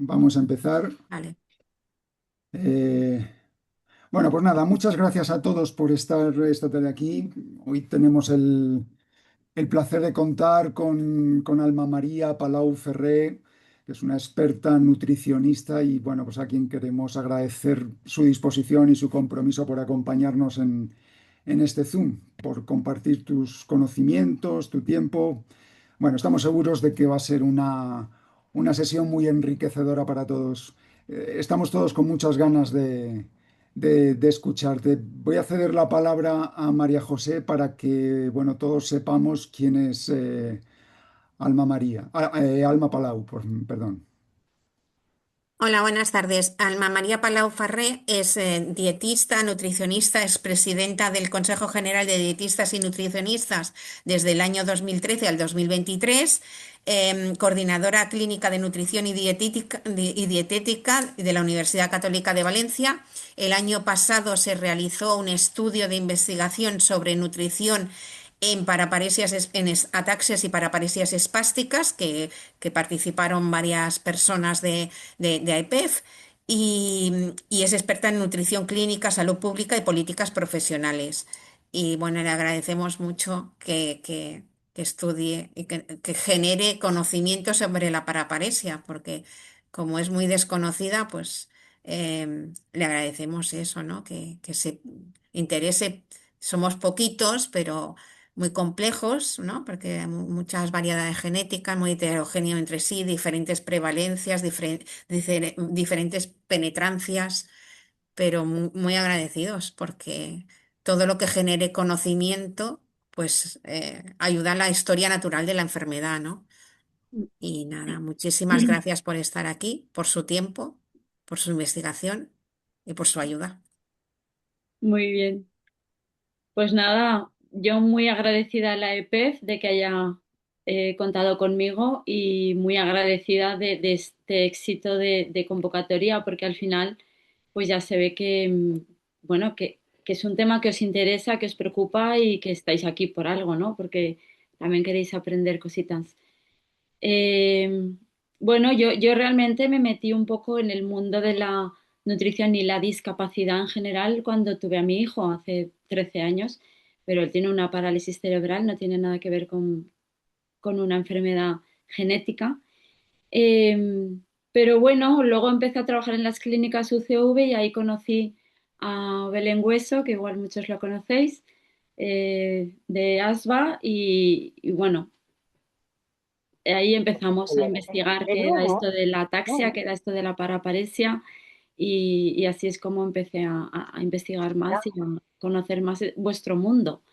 Vamos a empezar. Vale. Eh, bueno, pues nada, muchas gracias a todos por estar esta tarde aquí. Hoy tenemos el placer de contar con Alma María Palau Ferré, que es una experta nutricionista y bueno, pues a quien queremos agradecer su disposición y su compromiso por acompañarnos en este Zoom, por compartir tus conocimientos, tu tiempo. Bueno, estamos seguros de que va a ser una sesión muy enriquecedora para todos. Estamos todos con muchas ganas de escucharte. Voy a ceder la palabra a María José para que, bueno, todos sepamos quién es Alma María, Alma Palau, perdón. Hola, buenas tardes. Alma María Palau Farré es dietista, nutricionista, es presidenta del Consejo General de Dietistas y Nutricionistas desde el año 2013 al 2023, coordinadora clínica de nutrición y dietética de la Universidad Católica de Valencia. El año pasado se realizó un estudio de investigación sobre nutrición en ataxias y paraparesias espásticas que participaron varias personas de AIPEF y es experta en nutrición clínica, salud pública y políticas profesionales. Y bueno, le agradecemos mucho que estudie y que genere conocimiento sobre la paraparesia, porque como es muy desconocida, pues le agradecemos eso, ¿no? Que se interese. Somos poquitos, pero muy complejos, ¿no? Porque hay muchas variedades genéticas, muy heterogéneo entre sí, diferentes prevalencias, diferentes penetrancias, pero muy agradecidos porque todo lo que genere conocimiento, pues ayuda a la historia natural de la enfermedad, ¿no? Y nada, muchísimas gracias por estar aquí, por su tiempo, por su investigación y por su ayuda. Muy bien. Pues nada, yo muy agradecida a la EPEF de que haya contado conmigo y muy agradecida de este éxito de convocatoria porque al final pues ya se ve que, bueno, que es un tema que os interesa, que os preocupa y que estáis aquí por algo, ¿no? Porque también queréis aprender cositas. Eh, bueno, yo realmente me metí un poco en el mundo de la nutrición y la discapacidad en general cuando tuve a mi hijo hace 13 años, pero él tiene una parálisis cerebral, no tiene nada que ver con una enfermedad genética. Eh, pero bueno, luego empecé a trabajar en las clínicas UCV y ahí conocí a Belén Hueso, que igual muchos lo conocéis, de ASBA, y bueno, ahí empezamos a investigar qué era esto de la ataxia, qué era esto de la paraparesia y así es como empecé a investigar más y a conocer más vuestro mundo,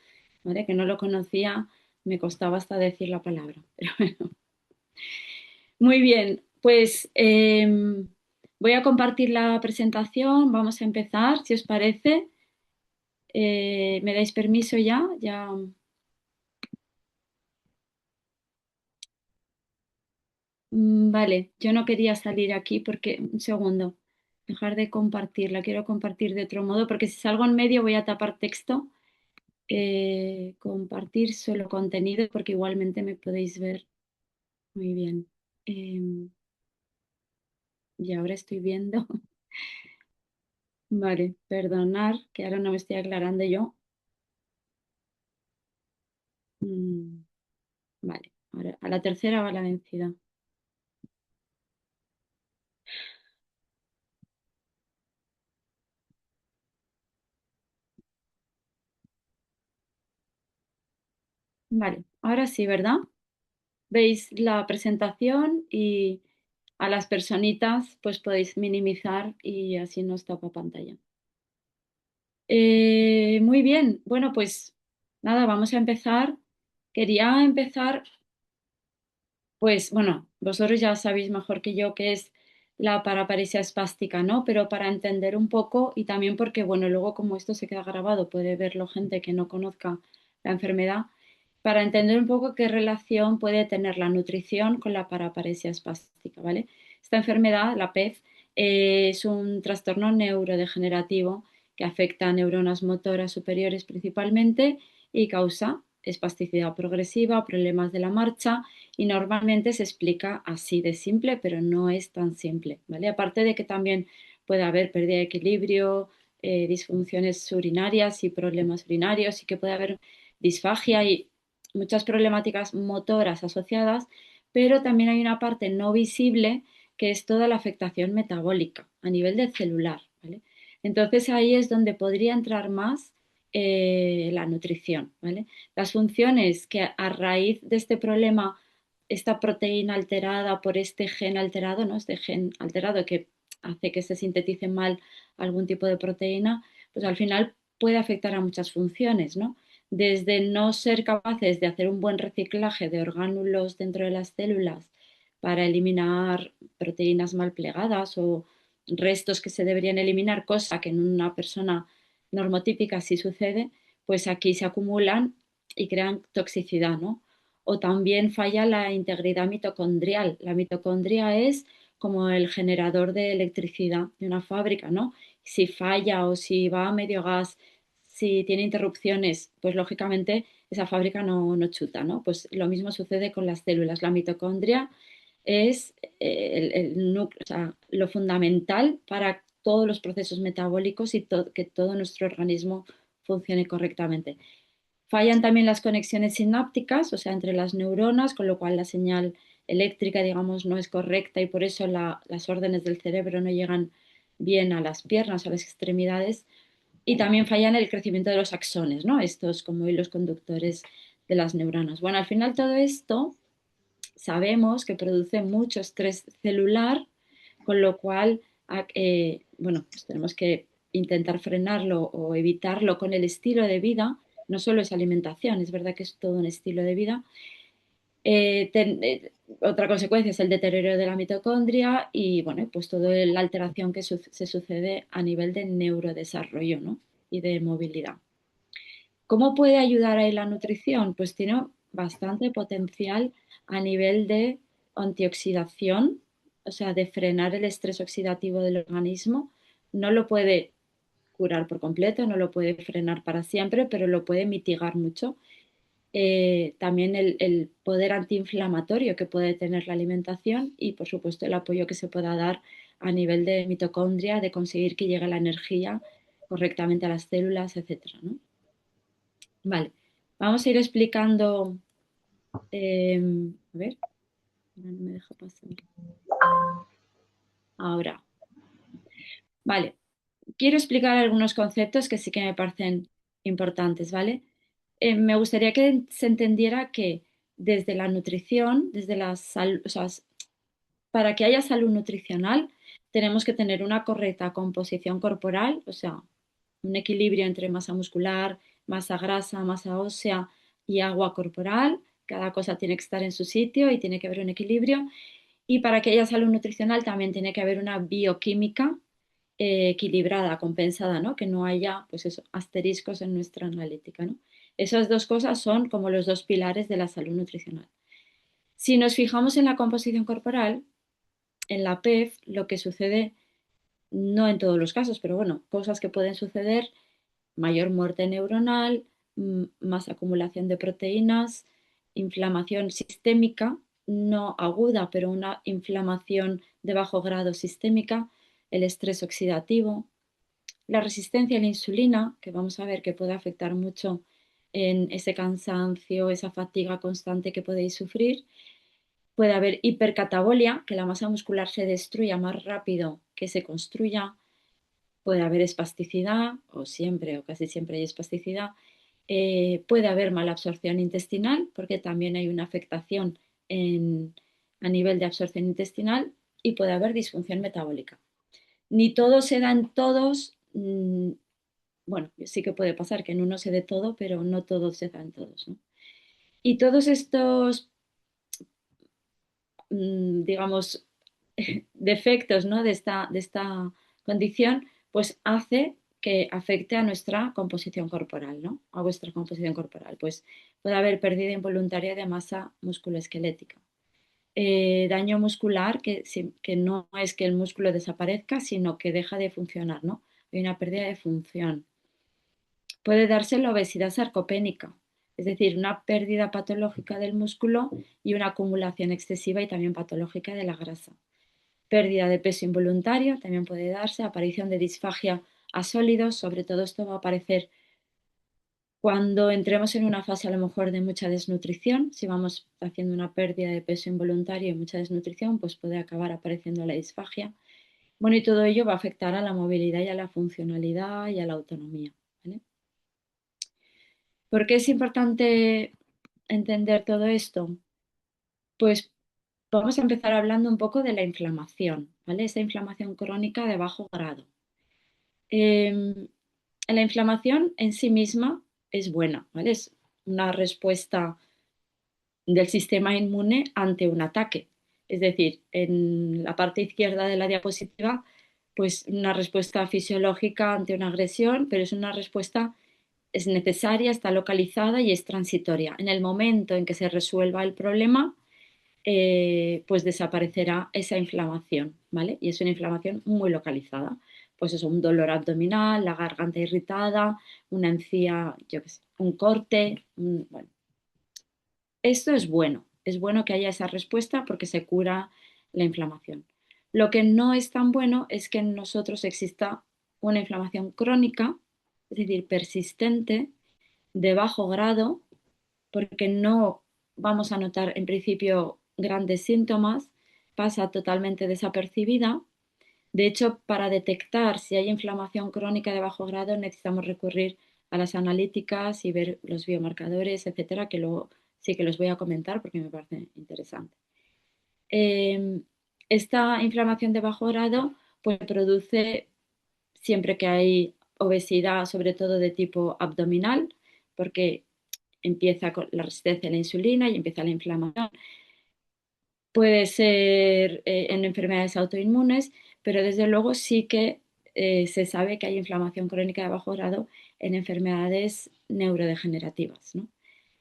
¿vale? Que no lo conocía, me costaba hasta decir la palabra. Pero bueno. Muy bien, pues voy a compartir la presentación, vamos a empezar, si os parece. ¿Me dais permiso ya? Ya. Vale, yo no quería salir aquí porque, un segundo, dejar de compartirla, quiero compartir de otro modo porque si salgo en medio voy a tapar texto. Compartir solo contenido porque igualmente me podéis ver muy bien. Em, y ahora estoy viendo, vale, perdonar que ahora no me estoy aclarando yo. Mm, vale, ahora a la tercera va la vencida. Vale, ahora sí, ¿verdad? Veis la presentación y a las personitas pues podéis minimizar y así no os tapa pantalla. Muy bien, bueno pues nada, vamos a empezar. Quería empezar, pues bueno, vosotros ya sabéis mejor que yo qué es la paraparesia espástica, ¿no? Pero para entender un poco y también porque, bueno, luego como esto se queda grabado, puede verlo gente que no conozca la enfermedad, para entender un poco qué relación puede tener la nutrición con la paraparesia espástica, ¿vale? Esta enfermedad, la PEF, es un trastorno neurodegenerativo que afecta a neuronas motoras superiores principalmente y causa espasticidad progresiva, problemas de la marcha, y normalmente se explica así de simple, pero no es tan simple, ¿vale? Aparte de que también puede haber pérdida de equilibrio, disfunciones urinarias y problemas urinarios, y que puede haber disfagia y muchas problemáticas motoras asociadas, pero también hay una parte no visible que es toda la afectación metabólica a nivel de celular, ¿vale? Entonces ahí es donde podría entrar más la nutrición, ¿vale? Las funciones que a raíz de este problema, esta proteína alterada por este gen alterado, ¿no? Este gen alterado que hace que se sintetice mal algún tipo de proteína, pues al final puede afectar a muchas funciones, ¿no? Desde no ser capaces de hacer un buen reciclaje de orgánulos dentro de las células para eliminar proteínas mal plegadas o restos que se deberían eliminar, cosa que en una persona normotípica sí sucede, pues aquí se acumulan y crean toxicidad, ¿no? O también falla la integridad mitocondrial. La mitocondria es como el generador de electricidad de una fábrica, ¿no? Si falla o si va a medio gas, si tiene interrupciones, pues lógicamente esa fábrica no chuta, ¿no? Pues lo mismo sucede con las células. La mitocondria es el núcleo, o sea, lo fundamental para todos los procesos metabólicos y que todo nuestro organismo funcione correctamente. Fallan también las conexiones sinápticas, o sea, entre las neuronas, con lo cual la señal eléctrica, digamos, no es correcta y por eso las órdenes del cerebro no llegan bien a las piernas, a las extremidades. Y también fallan el crecimiento de los axones, ¿no? Estos como hilos conductores de las neuronas. Bueno, al final todo esto sabemos que produce mucho estrés celular, con lo cual, bueno, pues tenemos que intentar frenarlo o evitarlo con el estilo de vida. No solo es alimentación, es verdad que es todo un estilo de vida. Otra consecuencia es el deterioro de la mitocondria y, bueno, pues toda la alteración que se sucede a nivel de neurodesarrollo, ¿no? Y de movilidad. ¿Cómo puede ayudar ahí la nutrición? Pues tiene bastante potencial a nivel de antioxidación, o sea, de frenar el estrés oxidativo del organismo. No lo puede curar por completo, no lo puede frenar para siempre, pero lo puede mitigar mucho. También el poder antiinflamatorio que puede tener la alimentación y, por supuesto, el apoyo que se pueda dar a nivel de mitocondria, de conseguir que llegue la energía correctamente a las células, etcétera, ¿no? Vale, vamos a ir explicando. A ver, ahora no me deja pasar. Ahora, vale, quiero explicar algunos conceptos que sí que me parecen importantes, ¿vale? Me gustaría que se entendiera que desde la nutrición, desde la salud, o sea, para que haya salud nutricional, tenemos que tener una correcta composición corporal, o sea, un equilibrio entre masa muscular, masa grasa, masa ósea y agua corporal. Cada cosa tiene que estar en su sitio y tiene que haber un equilibrio. Y para que haya salud nutricional también tiene que haber una bioquímica equilibrada, compensada, ¿no? Que no haya, pues eso, asteriscos en nuestra analítica, ¿no? Esas dos cosas son como los dos pilares de la salud nutricional. Si nos fijamos en la composición corporal, en la PEF, lo que sucede, no en todos los casos, pero bueno, cosas que pueden suceder: mayor muerte neuronal, más acumulación de proteínas, inflamación sistémica, no aguda, pero una inflamación de bajo grado sistémica, el estrés oxidativo, la resistencia a la insulina, que vamos a ver que puede afectar mucho en ese cansancio, esa fatiga constante que podéis sufrir. Puede haber hipercatabolia, que la masa muscular se destruya más rápido que se construya. Puede haber espasticidad, o siempre o casi siempre hay espasticidad. Puede haber mala absorción intestinal, porque también hay una afectación a nivel de absorción intestinal, y puede haber disfunción metabólica. Ni todo se da en todos. Bueno, sí que puede pasar que en uno se dé todo, pero no todo se da en todos, ¿no? Y todos estos, digamos, defectos, ¿no? de esta condición, pues hace que afecte a nuestra composición corporal, ¿no? A vuestra composición corporal. Pues puede haber pérdida involuntaria de masa musculoesquelética. Daño muscular, que no es que el músculo desaparezca, sino que deja de funcionar, ¿no? Hay una pérdida de función. Puede darse la obesidad sarcopénica, es decir, una pérdida patológica del músculo y una acumulación excesiva y también patológica de la grasa. Pérdida de peso involuntario también puede darse, aparición de disfagia a sólidos, sobre todo esto va a aparecer cuando entremos en una fase a lo mejor de mucha desnutrición. Si vamos haciendo una pérdida de peso involuntario y mucha desnutrición, pues puede acabar apareciendo la disfagia. Bueno, y todo ello va a afectar a la movilidad y a la funcionalidad y a la autonomía, ¿vale? ¿Por qué es importante entender todo esto? Pues vamos a empezar hablando un poco de la inflamación, ¿vale? Esa inflamación crónica de bajo grado. Em, la inflamación en sí misma es buena, ¿vale? Es una respuesta del sistema inmune ante un ataque. Es decir, en la parte izquierda de la diapositiva, pues una respuesta fisiológica ante una agresión, pero es una respuesta, es necesaria, está localizada y es transitoria. En el momento en que se resuelva el problema, pues desaparecerá esa inflamación, ¿vale? Y es una inflamación muy localizada. Pues es un dolor abdominal, la garganta irritada, una encía, yo qué sé, un corte, bueno. Esto es bueno que haya esa respuesta porque se cura la inflamación. Lo que no es tan bueno es que en nosotros exista una inflamación crónica, es decir, persistente, de bajo grado, porque no vamos a notar en principio grandes síntomas, pasa totalmente desapercibida. De hecho, para detectar si hay inflamación crónica de bajo grado necesitamos recurrir a las analíticas y ver los biomarcadores, etcétera, que luego sí que los voy a comentar porque me parece interesante. Eh, esta inflamación de bajo grado pues produce siempre que hay obesidad, sobre todo de tipo abdominal, porque empieza con la resistencia a la insulina y empieza la inflamación. Puede ser en enfermedades autoinmunes, pero desde luego sí que se sabe que hay inflamación crónica de bajo grado en enfermedades neurodegenerativas, ¿no?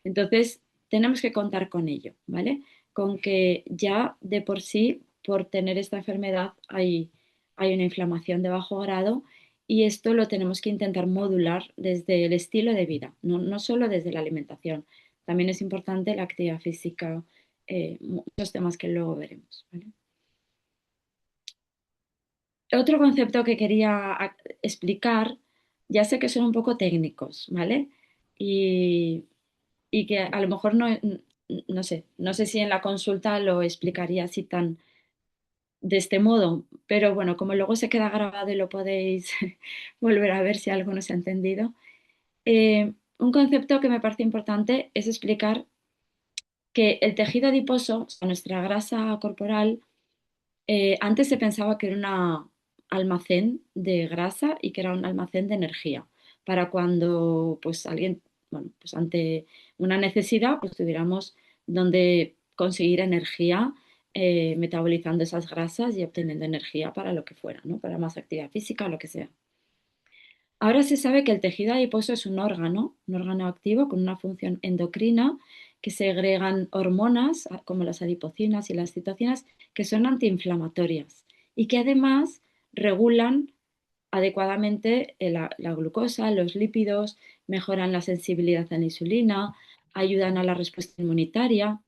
Entonces, tenemos que contar con ello, ¿vale? Con que ya de por sí, por tener esta enfermedad, hay una inflamación de bajo grado y esto lo tenemos que intentar modular desde el estilo de vida, no solo desde la alimentación. También es importante la actividad física, muchos temas que luego veremos, ¿vale? Otro concepto que quería explicar, ya sé que son un poco técnicos, ¿vale? Y, y que a lo mejor no sé si en la consulta lo explicaría así tan de este modo, pero bueno, como luego se queda grabado y lo podéis volver a ver si algo no se ha entendido. Un concepto que me parece importante es explicar que el tejido adiposo, o sea, nuestra grasa corporal, antes se pensaba que era un almacén de grasa y que era un almacén de energía para cuando pues alguien, bueno, pues ante una necesidad, pues tuviéramos donde conseguir energía metabolizando esas grasas y obteniendo energía para lo que fuera, ¿no? Para más actividad física o lo que sea. Ahora se sabe que el tejido adiposo es un órgano activo con una función endocrina, que segregan hormonas como las adipocinas y las citocinas que son antiinflamatorias y que además regulan adecuadamente la glucosa, los lípidos, mejoran la sensibilidad a la insulina, ayudan a la respuesta inmunitaria,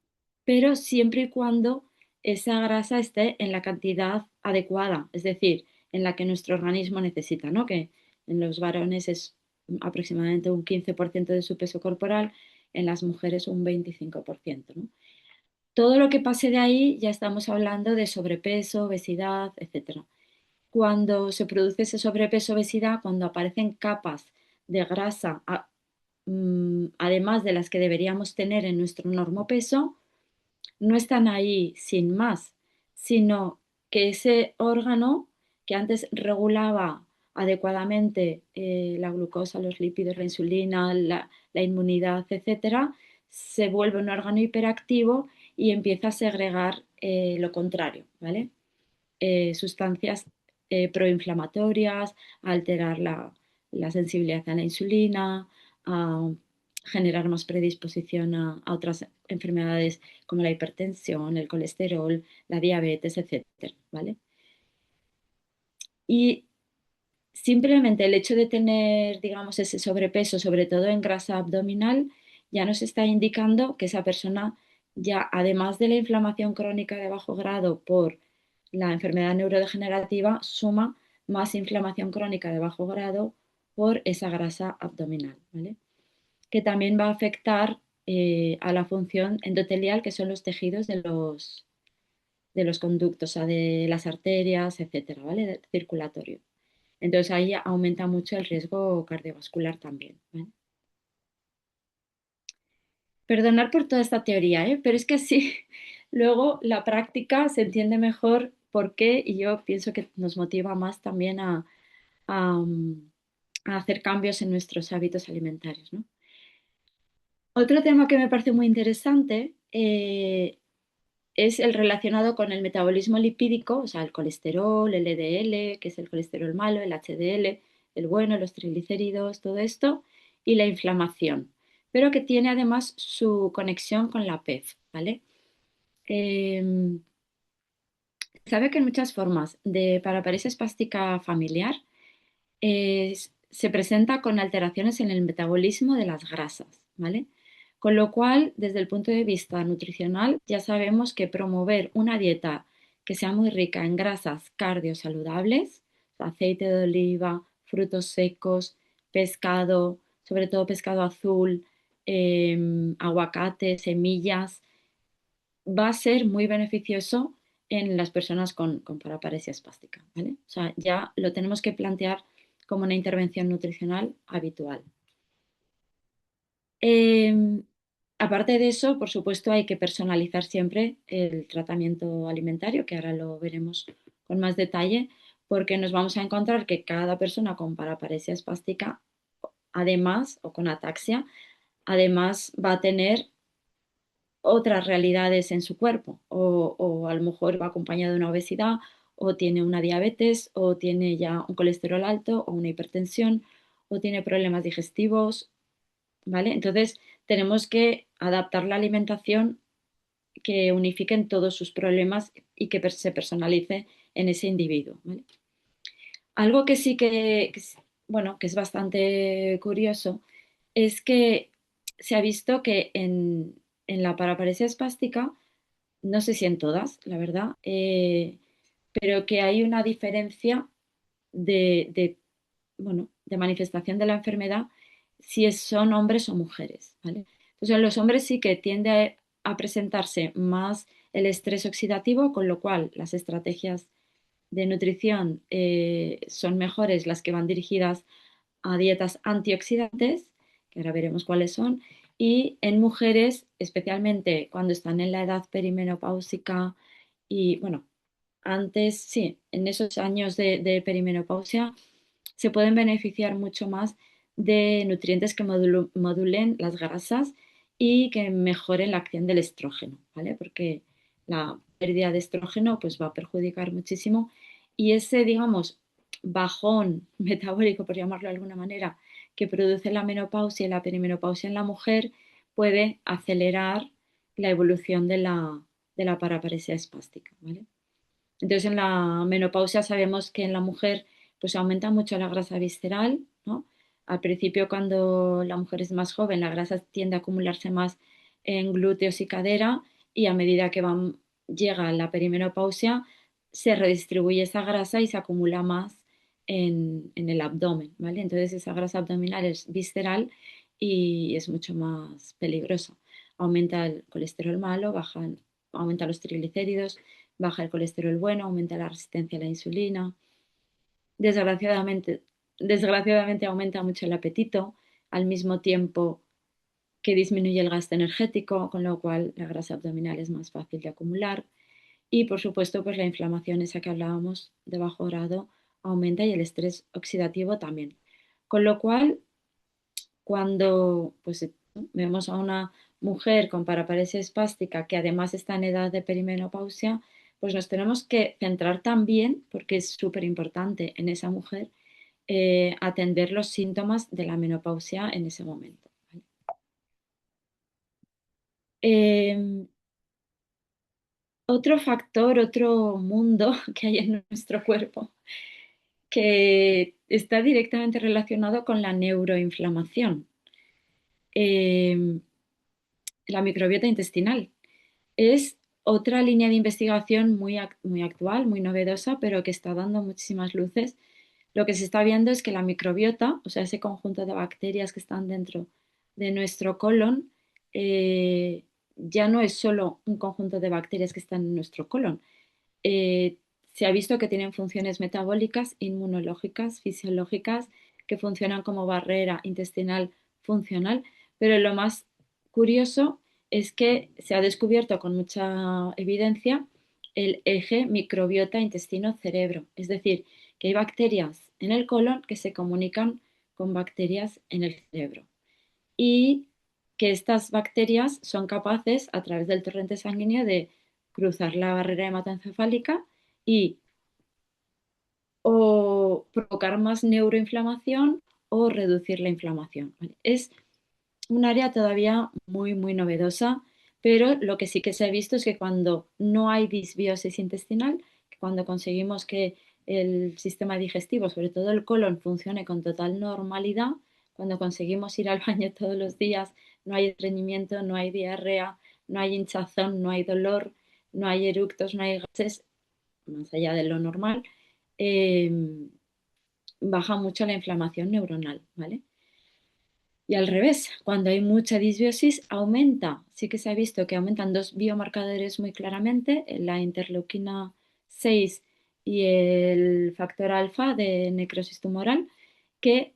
pero siempre y cuando esa grasa esté en la cantidad adecuada, es decir, en la que nuestro organismo necesita, ¿no? Que en los varones es aproximadamente un 15% de su peso corporal, en las mujeres un 25%, ¿no? Todo lo que pase de ahí ya estamos hablando de sobrepeso, obesidad, etcétera. Cuando se produce ese sobrepeso, obesidad, cuando aparecen capas de grasa, además de las que deberíamos tener en nuestro normopeso, no están ahí sin más, sino que ese órgano que antes regulaba adecuadamente la glucosa, los lípidos, la insulina, la inmunidad, etcétera, se vuelve un órgano hiperactivo y empieza a segregar lo contrario, ¿vale? Sustancias proinflamatorias, a alterar la sensibilidad a la insulina, a generar más predisposición a otras enfermedades como la hipertensión, el colesterol, la diabetes, etcétera, ¿vale? Y simplemente el hecho de tener, digamos, ese sobrepeso, sobre todo en grasa abdominal, ya nos está indicando que esa persona ya, además de la inflamación crónica de bajo grado por la enfermedad neurodegenerativa, suma más inflamación crónica de bajo grado por esa grasa abdominal, ¿vale? Que también va a afectar a la función endotelial, que son los tejidos de los conductos, o sea, de las arterias, etcétera, ¿vale? Del circulatorio. Entonces ahí aumenta mucho el riesgo cardiovascular también, ¿vale? Perdonar por toda esta teoría, ¿eh? Pero es que así luego la práctica se entiende mejor por qué y yo pienso que nos motiva más también a, mm, a hacer cambios en nuestros hábitos alimentarios, ¿no? Otro tema que me parece muy interesante es el relacionado con el metabolismo lipídico, o sea, el colesterol, el LDL, que es el colesterol malo, el HDL, el bueno, los triglicéridos, todo esto, y la inflamación, pero que tiene además su conexión con la PEF, ¿vale? Eh, Sabe que en muchas formas de paraparesia espástica familiar se presenta con alteraciones en el metabolismo de las grasas, ¿vale? Con lo cual, desde el punto de vista nutricional, ya sabemos que promover una dieta que sea muy rica en grasas cardiosaludables, aceite de oliva, frutos secos, pescado, sobre todo pescado azul, aguacate, semillas, va a ser muy beneficioso en las personas con paraparesia espástica, ¿vale? O sea, ya lo tenemos que plantear como una intervención nutricional habitual. Eh, Aparte de eso, por supuesto, hay que personalizar siempre el tratamiento alimentario, que ahora lo veremos con más detalle, porque nos vamos a encontrar que cada persona con paraparesia espástica, además, o con ataxia, además va a tener otras realidades en su cuerpo, o a lo mejor va acompañado de una obesidad, o tiene una diabetes, o tiene ya un colesterol alto, o una hipertensión, o tiene problemas digestivos, ¿vale? Entonces tenemos que adaptar la alimentación que unifiquen todos sus problemas y que se personalice en ese individuo, ¿vale? Algo que sí bueno, que es bastante curioso es que se ha visto que en la paraparesia espástica, no sé si en todas, la verdad, pero que hay una diferencia de, bueno, de manifestación de la enfermedad si son hombres o mujeres, ¿vale? Entonces, en los hombres sí que tiende a presentarse más el estrés oxidativo, con lo cual las estrategias de nutrición son mejores las que van dirigidas a dietas antioxidantes, que ahora veremos cuáles son, y en mujeres, especialmente cuando están en la edad perimenopáusica y, bueno, antes, sí, en esos años de perimenopausia se pueden beneficiar mucho más de nutrientes que modulen las grasas y que mejoren la acción del estrógeno, ¿vale? Porque la pérdida de estrógeno pues va a perjudicar muchísimo y ese, digamos, bajón metabólico, por llamarlo de alguna manera, que produce la menopausia y la perimenopausia en la mujer puede acelerar la evolución de la paraparesia espástica, ¿vale? Entonces, en la menopausia sabemos que en la mujer pues aumenta mucho la grasa visceral, ¿no? Al principio, cuando la mujer es más joven, la grasa tiende a acumularse más en glúteos y cadera y a medida que llega la perimenopausia, se redistribuye esa grasa y se acumula más en el abdomen, ¿vale? Entonces, esa grasa abdominal es visceral y es mucho más peligrosa. Aumenta el colesterol malo, aumenta los triglicéridos, baja el colesterol bueno, aumenta la resistencia a la insulina. Desgraciadamente, desgraciadamente aumenta mucho el apetito, al mismo tiempo que disminuye el gasto energético, con lo cual la grasa abdominal es más fácil de acumular. Y por supuesto, pues la inflamación esa que hablábamos de bajo grado aumenta y el estrés oxidativo también. Con lo cual, cuando pues, vemos a una mujer con paraparesia espástica que además está en edad de perimenopausia, pues nos tenemos que centrar también, porque es súper importante en esa mujer, atender los síntomas de la menopausia en ese momento, ¿vale? Eh, Otro factor, otro mundo que hay en nuestro cuerpo que está directamente relacionado con la neuroinflamación. la microbiota intestinal. Es otra línea de investigación muy actual, muy novedosa, pero que está dando muchísimas luces. Lo que se está viendo es que la microbiota, o sea, ese conjunto de bacterias que están dentro de nuestro colon, ya no es solo un conjunto de bacterias que están en nuestro colon. Eh, Se ha visto que tienen funciones metabólicas, inmunológicas, fisiológicas, que funcionan como barrera intestinal funcional, pero lo más curioso es que se ha descubierto con mucha evidencia el eje microbiota intestino-cerebro, es decir, que hay bacterias en el colon que se comunican con bacterias en el cerebro y que estas bacterias son capaces a través del torrente sanguíneo de cruzar la barrera hematoencefálica y o provocar más neuroinflamación o reducir la inflamación. ¿Vale? Es un área todavía muy novedosa, pero lo que sí que se ha visto es que cuando no hay disbiosis intestinal, que cuando conseguimos que el sistema digestivo, sobre todo el colon, funcione con total normalidad, cuando conseguimos ir al baño todos los días, no hay estreñimiento, no hay diarrea, no hay hinchazón, no hay dolor, no hay eructos, no hay gases, más allá de lo normal, eh, baja mucho la inflamación neuronal, ¿vale? Y al revés, cuando hay mucha disbiosis, aumenta, sí que se ha visto que aumentan dos biomarcadores muy claramente, la interleuquina 6 y el factor alfa de necrosis tumoral, que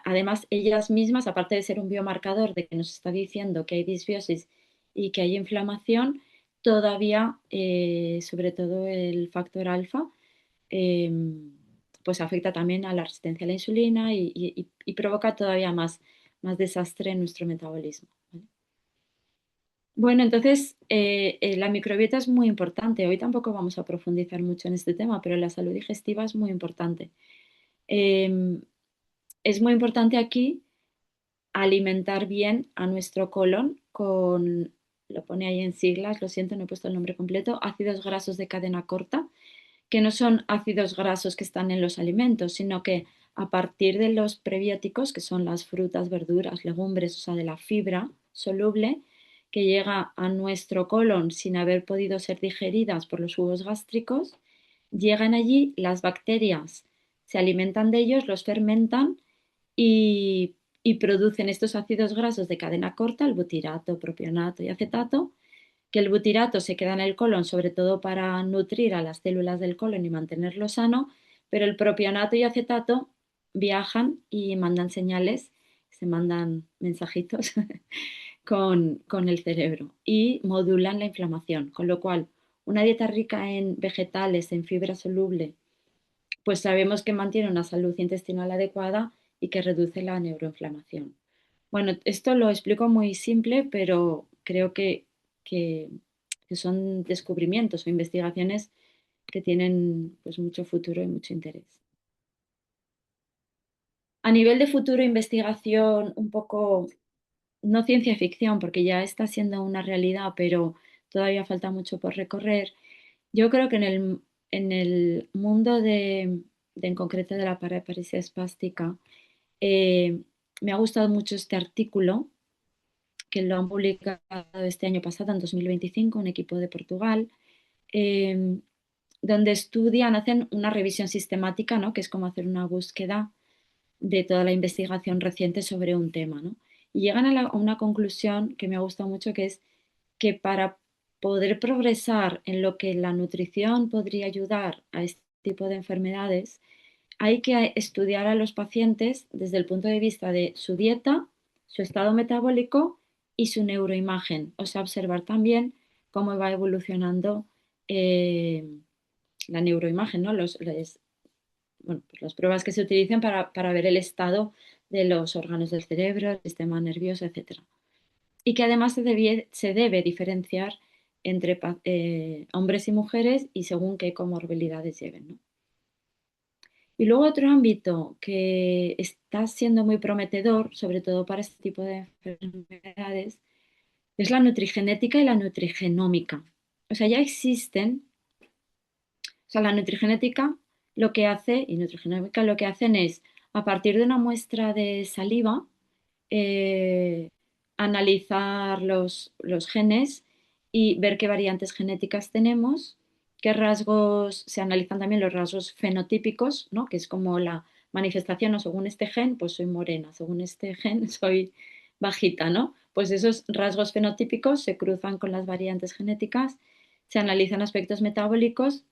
además ellas mismas, aparte de ser un biomarcador de que nos está diciendo que hay disbiosis y que hay inflamación, todavía, sobre todo el factor alfa, eh, pues afecta también a la resistencia a la insulina y provoca todavía más desastre en nuestro metabolismo. ¿Vale? Bueno, entonces la microbiota es muy importante. Hoy tampoco vamos a profundizar mucho en este tema, pero la salud digestiva es muy importante. Eh, es muy importante aquí alimentar bien a nuestro colon con, lo pone ahí en siglas, lo siento, no he puesto el nombre completo, ácidos grasos de cadena corta, que no son ácidos grasos que están en los alimentos, sino que a partir de los prebióticos, que son las frutas, verduras, legumbres, o sea, de la fibra soluble, que llega a nuestro colon sin haber podido ser digeridas por los jugos gástricos, llegan allí, las bacterias se alimentan de ellos, los fermentan y producen estos ácidos grasos de cadena corta, el butirato, propionato y acetato, que el butirato se queda en el colon sobre todo para nutrir a las células del colon y mantenerlo sano, pero el propionato y acetato viajan y mandan señales, se mandan mensajitos con el cerebro y modulan la inflamación, con lo cual una dieta rica en vegetales, en fibra soluble, pues sabemos que mantiene una salud intestinal adecuada y que reduce la neuroinflamación. Bueno, esto lo explico muy simple, pero creo que- que son descubrimientos o investigaciones que tienen pues, mucho futuro y mucho interés. A nivel de futuro, investigación un poco, no ciencia ficción, porque ya está siendo una realidad, pero todavía falta mucho por recorrer. Yo creo que en el mundo en concreto de la parálisis espástica, eh, me ha gustado mucho este artículo que lo han publicado este año pasado, en 2025, un equipo de Portugal, eh, donde estudian, hacen una revisión sistemática, ¿no? Que es como hacer una búsqueda de toda la investigación reciente sobre un tema, ¿no? Y llegan a una conclusión que me ha gustado mucho, que es que para poder progresar en lo que la nutrición podría ayudar a este tipo de enfermedades, hay que estudiar a los pacientes desde el punto de vista de su dieta, su estado metabólico y su neuroimagen. O sea, observar también cómo va evolucionando eh, la neuroimagen, ¿no? Bueno, pues las pruebas que se utilizan para ver el estado de los órganos del cerebro, el sistema nervioso, etcétera. Y que además se debe diferenciar entre hombres y mujeres y según qué comorbilidades lleven, ¿no? Y luego otro ámbito que está siendo muy prometedor, sobre todo para este tipo de enfermedades, es la nutrigenética y la nutrigenómica. O sea, ya existen, o sea, la nutrigenética lo que hace y nutrigenómica lo que hacen es, a partir de una muestra de saliva, eh, analizar los genes y ver qué variantes genéticas tenemos, qué rasgos, se analizan también los rasgos fenotípicos, ¿no? Que es como la manifestación, o según este gen, pues soy morena, según este gen soy bajita, ¿no? Pues esos rasgos fenotípicos se cruzan con las variantes genéticas, se analizan aspectos metabólicos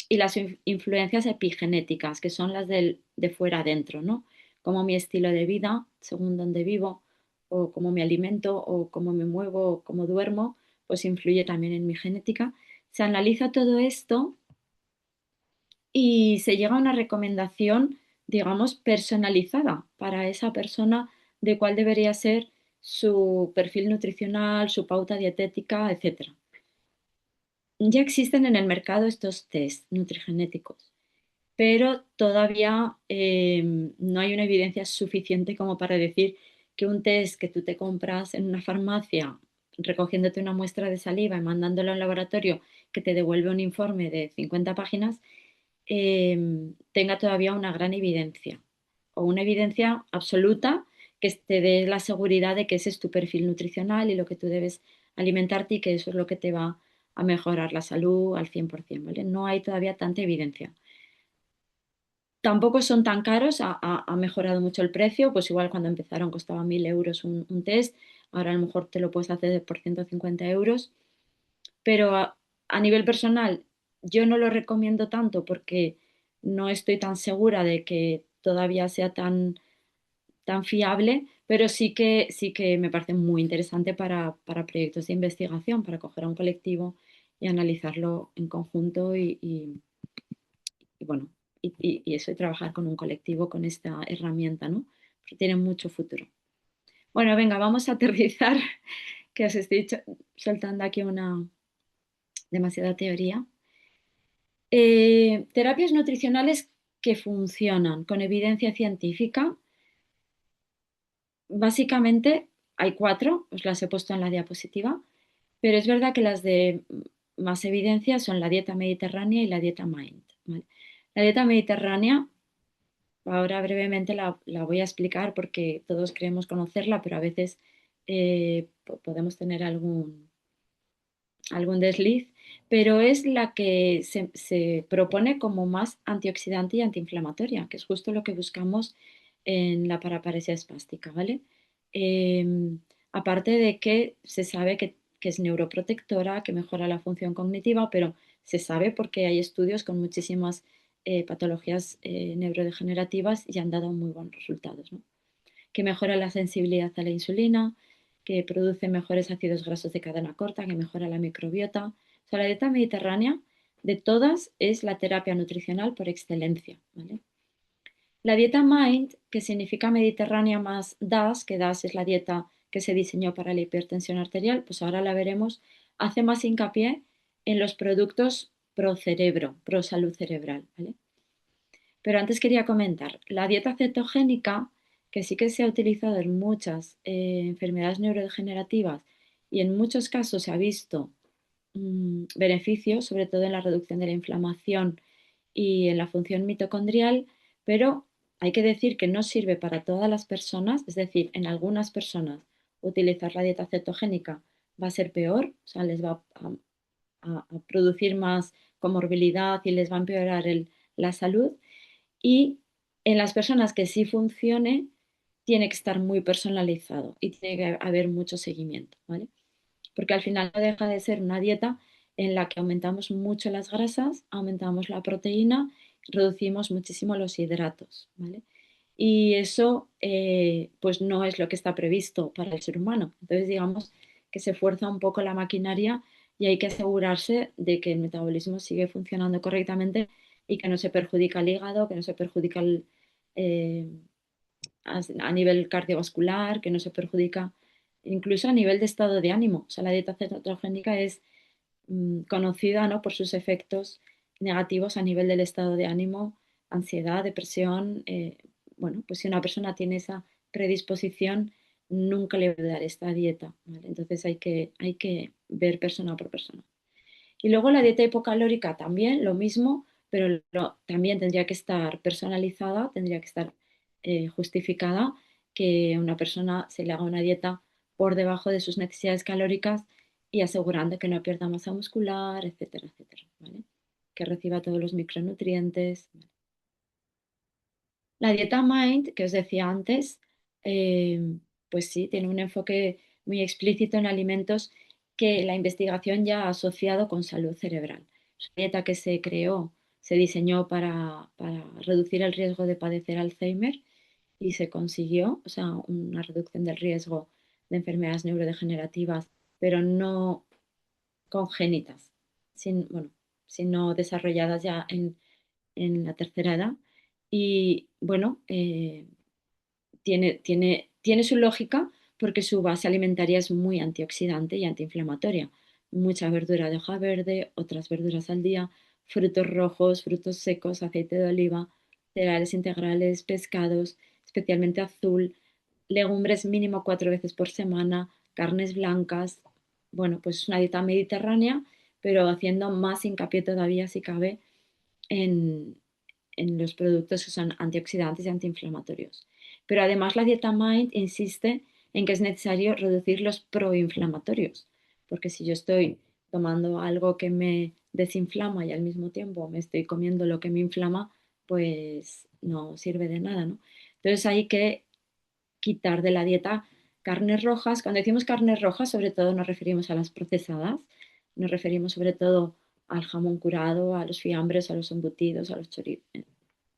y las influencias epigenéticas, que son las de fuera adentro, ¿no? Como mi estilo de vida, según donde vivo, o cómo me alimento, o cómo me muevo, o cómo duermo, pues influye también en mi genética. Se analiza todo esto y se llega a una recomendación, digamos, personalizada para esa persona de cuál debería ser su perfil nutricional, su pauta dietética, etcétera. Ya existen en el mercado estos test nutrigenéticos, pero todavía no hay una evidencia suficiente como para decir que un test que tú te compras en una farmacia, recogiéndote una muestra de saliva y mandándolo al laboratorio, que te devuelve un informe de 50 páginas, tenga todavía una gran evidencia o una evidencia absoluta que te dé la seguridad de que ese es tu perfil nutricional y lo que tú debes alimentarte y que eso es lo que te va a mejorar la salud al 100%, ¿vale? No hay todavía tanta evidencia. Tampoco son tan caros, ha mejorado mucho el precio, pues igual cuando empezaron costaba 1.000 euros un test, ahora a lo mejor te lo puedes hacer por 150 euros, pero a nivel personal yo no lo recomiendo tanto porque no estoy tan segura de que todavía sea tan fiable, pero sí que me parece muy interesante para proyectos de investigación, para coger a un colectivo y analizarlo en conjunto y bueno, y eso, y trabajar con un colectivo con esta herramienta, ¿no? Porque tiene mucho futuro. Bueno, venga, vamos a aterrizar, que os estoy soltando aquí una demasiada teoría. Terapias nutricionales que funcionan con evidencia científica, básicamente hay cuatro, os las he puesto en la diapositiva, pero es verdad que las de más evidencia son la dieta mediterránea y la dieta Mind, ¿vale? La dieta mediterránea, ahora brevemente la voy a explicar porque todos creemos conocerla, pero a veces podemos tener algún desliz, pero es la que se propone como más antioxidante y antiinflamatoria, que es justo lo que buscamos en la paraparesia espástica, ¿vale? Aparte de que se sabe que es neuroprotectora, que mejora la función cognitiva, pero se sabe porque hay estudios con muchísimas patologías neurodegenerativas y han dado muy buenos resultados, ¿no? Que mejora la sensibilidad a la insulina, que produce mejores ácidos grasos de cadena corta, que mejora la microbiota. O sea, la dieta mediterránea de todas es la terapia nutricional por excelencia, ¿vale? La dieta MIND, que significa Mediterránea más DAS, que DAS es la dieta que se diseñó para la hipertensión arterial, pues ahora la veremos, hace más hincapié en los productos pro cerebro, pro salud cerebral, ¿vale? Pero antes quería comentar, la dieta cetogénica, que sí que se ha utilizado en muchas enfermedades neurodegenerativas y en muchos casos se ha visto beneficios, sobre todo en la reducción de la inflamación y en la función mitocondrial, pero hay que decir que no sirve para todas las personas, es decir, en algunas personas utilizar la dieta cetogénica va a ser peor, o sea, les va a producir más comorbilidad y les va a empeorar la salud. Y en las personas que sí funcione, tiene que estar muy personalizado y tiene que haber mucho seguimiento, ¿vale? Porque al final no deja de ser una dieta en la que aumentamos mucho las grasas, aumentamos la proteína, reducimos muchísimo los hidratos, ¿vale? Y eso pues no es lo que está previsto para el ser humano. Entonces digamos que se fuerza un poco la maquinaria y hay que asegurarse de que el metabolismo sigue funcionando correctamente y que no se perjudica el hígado, que no se perjudica eh, a nivel cardiovascular, que no se perjudica incluso a nivel de estado de ánimo. O sea, la dieta cetogénica es conocida, ¿no?, por sus efectos negativos a nivel del estado de ánimo, ansiedad, depresión. Bueno, pues si una persona tiene esa predisposición, nunca le va a dar esta dieta, ¿vale? Entonces hay que ver persona por persona. Y luego la dieta hipocalórica también, lo mismo, pero también tendría que estar personalizada, tendría que estar justificada que una persona se le haga una dieta por debajo de sus necesidades calóricas y asegurando que no pierda masa muscular, etcétera, etcétera, ¿vale? Que reciba todos los micronutrientes. ¿Vale? La dieta Mind, que os decía antes, eh, pues sí, tiene un enfoque muy explícito en alimentos que la investigación ya ha asociado con salud cerebral. Es una dieta que se creó, se diseñó para reducir el riesgo de padecer Alzheimer y se consiguió, o sea, una reducción del riesgo de enfermedades neurodegenerativas, pero no congénitas, bueno, sino desarrolladas ya en la tercera edad. Y bueno, tiene su lógica porque su base alimentaria es muy antioxidante y antiinflamatoria. Mucha verdura de hoja verde, otras verduras al día, frutos rojos, frutos secos, aceite de oliva, cereales integrales, pescados, especialmente azul, legumbres mínimo 4 veces por semana, carnes blancas. Bueno, pues es una dieta mediterránea, pero haciendo más hincapié todavía, si cabe, en, en los productos que son antioxidantes y antiinflamatorios. Pero además la dieta Mind insiste en que es necesario reducir los proinflamatorios, porque si yo estoy tomando algo que me desinflama y al mismo tiempo me estoy comiendo lo que me inflama, pues no sirve de nada, ¿no? Entonces hay que quitar de la dieta carnes rojas. Cuando decimos carnes rojas, sobre todo nos referimos a las procesadas, nos referimos sobre todo al jamón curado, a los fiambres, a los embutidos, a los chorizos,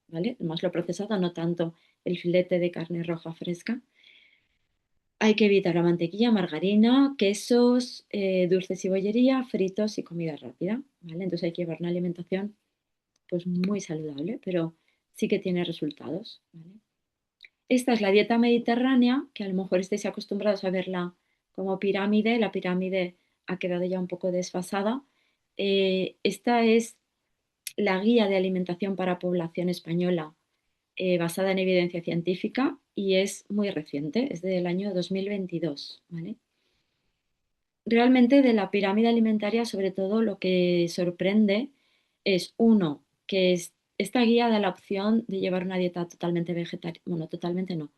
¿vale? Más lo procesado, no tanto el filete de carne roja fresca. Hay que evitar la mantequilla, margarina, quesos, dulces y bollería, fritos y comida rápida, ¿vale? Entonces hay que llevar una alimentación pues muy saludable, pero sí que tiene resultados, ¿vale? Esta es la dieta mediterránea, que a lo mejor estáis acostumbrados a verla como pirámide. La pirámide ha quedado ya un poco desfasada. Esta es la guía de alimentación para población española basada en evidencia científica y es muy reciente, es del año 2022. ¿Vale? Realmente de la pirámide alimentaria, sobre todo lo que sorprende es, uno, que esta guía da la opción de llevar una dieta totalmente vegetariana, bueno, totalmente no,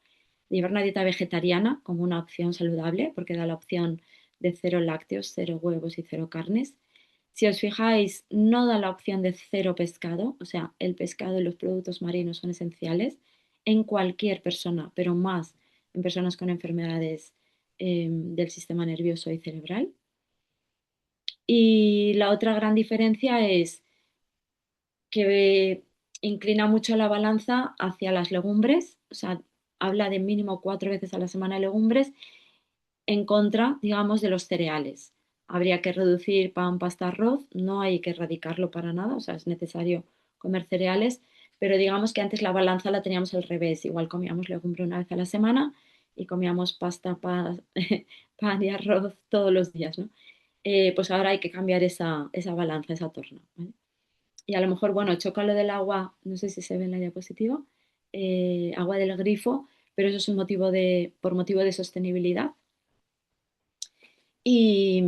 de llevar una dieta vegetariana como una opción saludable, porque da la opción de cero lácteos, cero huevos y cero carnes. Si os fijáis, no da la opción de cero pescado, o sea, el pescado y los productos marinos son esenciales en cualquier persona, pero más en personas con enfermedades del sistema nervioso y cerebral. Y la otra gran diferencia es que inclina mucho la balanza hacia las legumbres, o sea, habla de mínimo 4 veces a la semana legumbres, en contra, digamos, de los cereales. Habría que reducir pan, pasta, arroz, no hay que erradicarlo para nada, o sea, es necesario comer cereales, pero digamos que antes la balanza la teníamos al revés, igual comíamos legumbre 1 vez a la semana y comíamos pasta, pan y arroz todos los días, ¿no? Pues ahora hay que cambiar esa balanza, esa torna, ¿vale? Y a lo mejor, bueno, choca lo del agua, no sé si se ve en la diapositiva, agua del grifo, pero eso es por motivo de sostenibilidad. Y,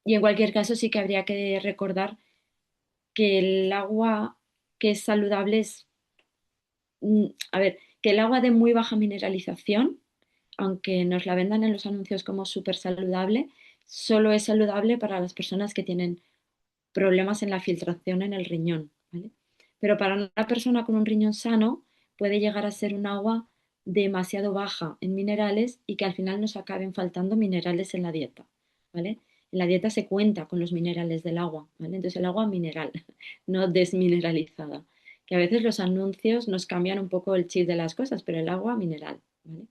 y en cualquier caso sí que habría que recordar que el agua que es saludable es, a ver, que el agua de muy baja mineralización, aunque nos la vendan en los anuncios como súper saludable, solo es saludable para las personas que tienen problemas en la filtración en el riñón, ¿vale? Pero para una persona con un riñón sano puede llegar a ser un agua demasiado baja en minerales y que al final nos acaben faltando minerales en la dieta, ¿vale? En la dieta se cuenta con los minerales del agua, ¿vale? Entonces el agua mineral, no desmineralizada, que a veces los anuncios nos cambian un poco el chip de las cosas, pero el agua mineral, ¿vale?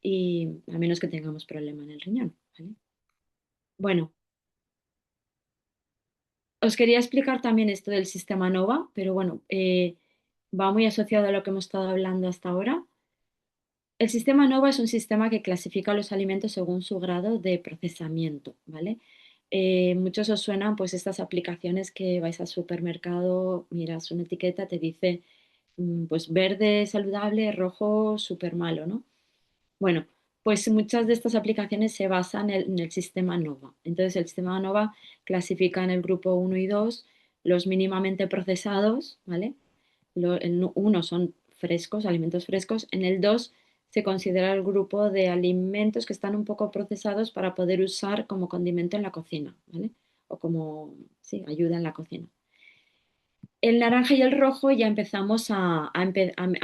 Y a menos que tengamos problema en el riñón, ¿vale? Bueno, os quería explicar también esto del sistema NOVA, pero bueno, va muy asociado a lo que hemos estado hablando hasta ahora. El sistema NOVA es un sistema que clasifica los alimentos según su grado de procesamiento, ¿vale? Muchos os suenan pues estas aplicaciones que vais al supermercado, miras una etiqueta, te dice pues verde saludable, rojo súper malo, ¿no? Bueno, pues muchas de estas aplicaciones se basan en el sistema NOVA. Entonces, el sistema NOVA clasifica en el grupo uno y 2 los mínimamente procesados, ¿vale? 1 son frescos, alimentos frescos. En el 2 se considera el grupo de alimentos que están un poco procesados para poder usar como condimento en la cocina, ¿vale? O como, sí, ayuda en la cocina. El naranja y el rojo ya empezamos a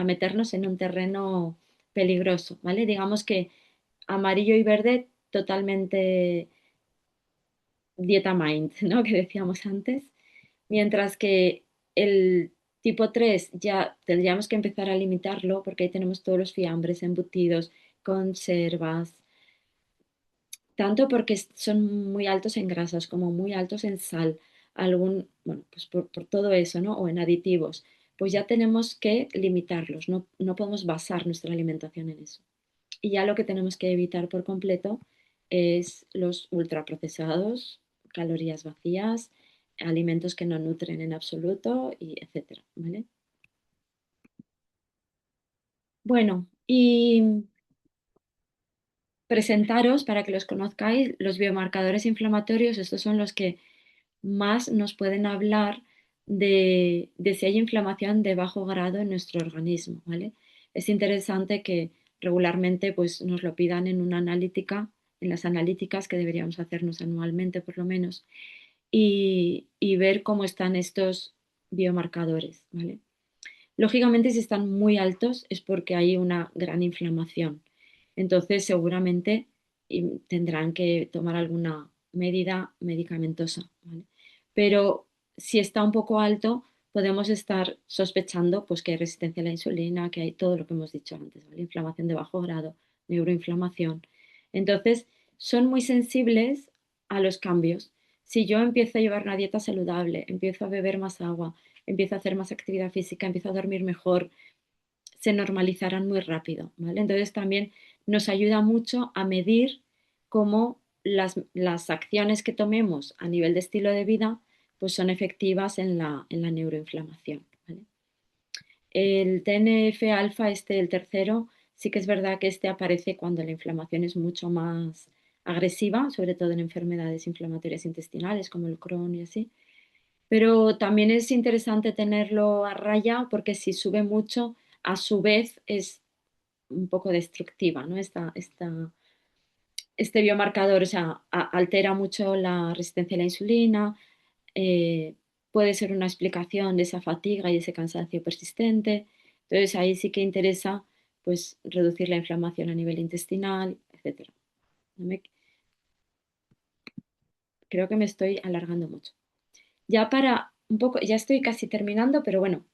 meternos en un terreno peligroso, ¿vale? Digamos que amarillo y verde totalmente dieta mind, ¿no? Que decíamos antes, mientras que el tipo 3 ya tendríamos que empezar a limitarlo porque ahí tenemos todos los fiambres, embutidos, conservas, tanto porque son muy altos en grasas como muy altos en sal, bueno, pues por todo eso, ¿no? O en aditivos, pues ya tenemos que limitarlos, no podemos basar nuestra alimentación en eso. Y ya lo que tenemos que evitar por completo es los ultraprocesados, calorías vacías, alimentos que no nutren en absoluto, y etcétera, ¿vale? Bueno, y presentaros para que los conozcáis, los biomarcadores inflamatorios, estos son los que más nos pueden hablar de si hay inflamación de bajo grado en nuestro organismo, ¿vale? Es interesante que regularmente pues, nos lo pidan en una analítica, en las analíticas que deberíamos hacernos anualmente por lo menos, y ver cómo están estos biomarcadores, ¿vale? Lógicamente, si están muy altos es porque hay una gran inflamación. Entonces, seguramente tendrán que tomar alguna medida medicamentosa, ¿vale? Pero si está un poco alto, podemos estar sospechando pues, que hay resistencia a la insulina, que hay todo lo que hemos dicho antes, ¿vale? Inflamación de bajo grado, neuroinflamación. Entonces, son muy sensibles a los cambios. Si yo empiezo a llevar una dieta saludable, empiezo a beber más agua, empiezo a hacer más actividad física, empiezo a dormir mejor, se normalizarán muy rápido, ¿vale? Entonces también nos ayuda mucho a medir cómo las acciones que tomemos a nivel de estilo de vida pues son efectivas en la neuroinflamación, ¿vale? El TNF-alfa, el tercero, sí que es verdad que aparece cuando la inflamación es mucho más agresiva, sobre todo en enfermedades inflamatorias intestinales como el Crohn y así. Pero también es interesante tenerlo a raya porque si sube mucho, a su vez es un poco destructiva, ¿no? Este biomarcador, o sea, altera mucho la resistencia a la insulina, eh, puede ser una explicación de esa fatiga y ese cansancio persistente. Entonces ahí sí que interesa pues reducir la inflamación a nivel intestinal, etcétera. No me- Creo que me estoy alargando mucho. Ya para un poco, ya estoy casi terminando, pero bueno,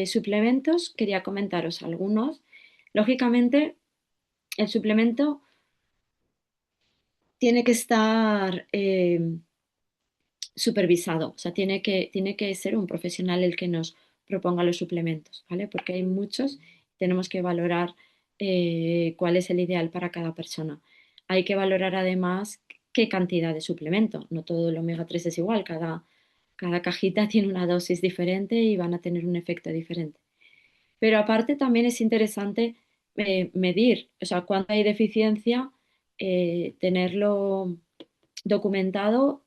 suplementos, quería comentaros algunos. Lógicamente, el suplemento tiene que estar supervisado, o sea, tiene que ser un profesional el que nos proponga los suplementos, ¿vale? Porque hay muchos, tenemos que valorar cuál es el ideal para cada persona. Hay que valorar además qué cantidad de suplemento, no todo el omega 3 es igual, cada cajita tiene una dosis diferente y van a tener un efecto diferente. Pero aparte también es interesante medir, o sea, cuando hay deficiencia, tenerlo documentado,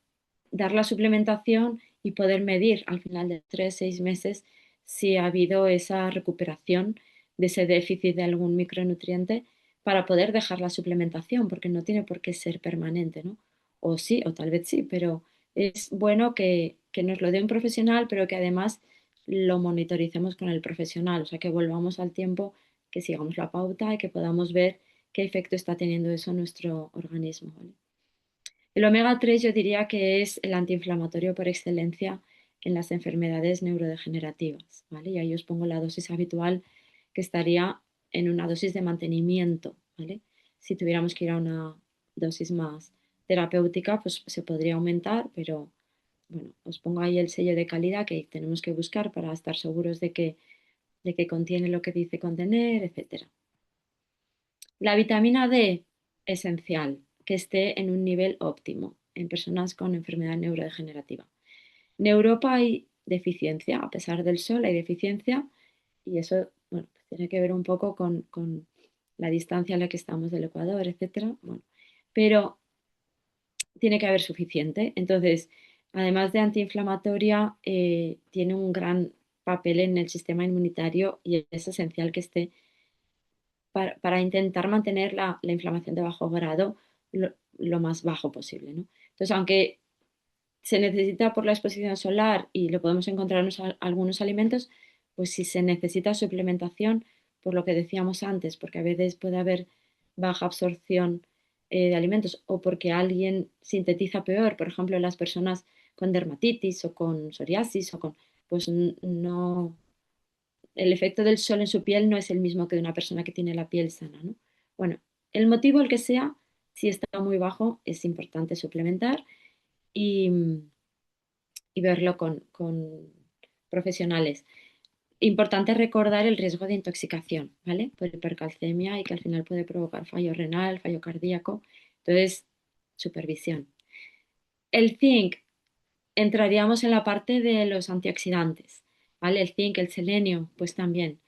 dar la suplementación y poder medir al final de 3, 6 meses si ha habido esa recuperación de ese déficit de algún micronutriente para poder dejar la suplementación, porque no tiene por qué ser permanente, ¿no? O sí, o tal vez sí, pero es bueno que nos lo dé un profesional, pero que además lo monitoricemos con el profesional, o sea, que volvamos al tiempo, que sigamos la pauta y que podamos ver qué efecto está teniendo eso en nuestro organismo, ¿vale? El omega 3 yo diría que es el antiinflamatorio por excelencia en las enfermedades neurodegenerativas, ¿vale? Y ahí os pongo la dosis habitual que estaría en una dosis de mantenimiento, ¿vale? Si tuviéramos que ir a una dosis más terapéutica, pues se podría aumentar, pero bueno, os pongo ahí el sello de calidad que tenemos que buscar para estar seguros de que contiene lo que dice contener, etcétera. La vitamina D, esencial, que esté en un nivel óptimo en personas con enfermedad neurodegenerativa. En Europa hay deficiencia, a pesar del sol hay deficiencia y eso, bueno, pues tiene que ver un poco con la distancia a la que estamos del Ecuador, etcétera. Bueno, pero tiene que haber suficiente. Entonces, además de antiinflamatoria, tiene un gran papel en el sistema inmunitario y es esencial que esté para intentar mantener la inflamación de bajo grado lo más bajo posible, ¿no? Entonces, aunque se necesita por la exposición solar y lo podemos encontrar en algunos alimentos, pues si se necesita suplementación, por lo que decíamos antes, porque a veces puede haber baja absorción de alimentos o porque alguien sintetiza peor, por ejemplo, las personas con dermatitis o con psoriasis o con, pues no, el efecto del sol en su piel no es el mismo que de una persona que tiene la piel sana, ¿no? Bueno, el motivo, el que sea, si está muy bajo, es importante suplementar y, y verlo con profesionales. Importante recordar el riesgo de intoxicación, ¿vale? Por hipercalcemia y que al final puede provocar fallo renal, fallo cardíaco. Entonces, supervisión. El zinc, entraríamos en la parte de los antioxidantes, ¿vale? El zinc, el selenio, pues también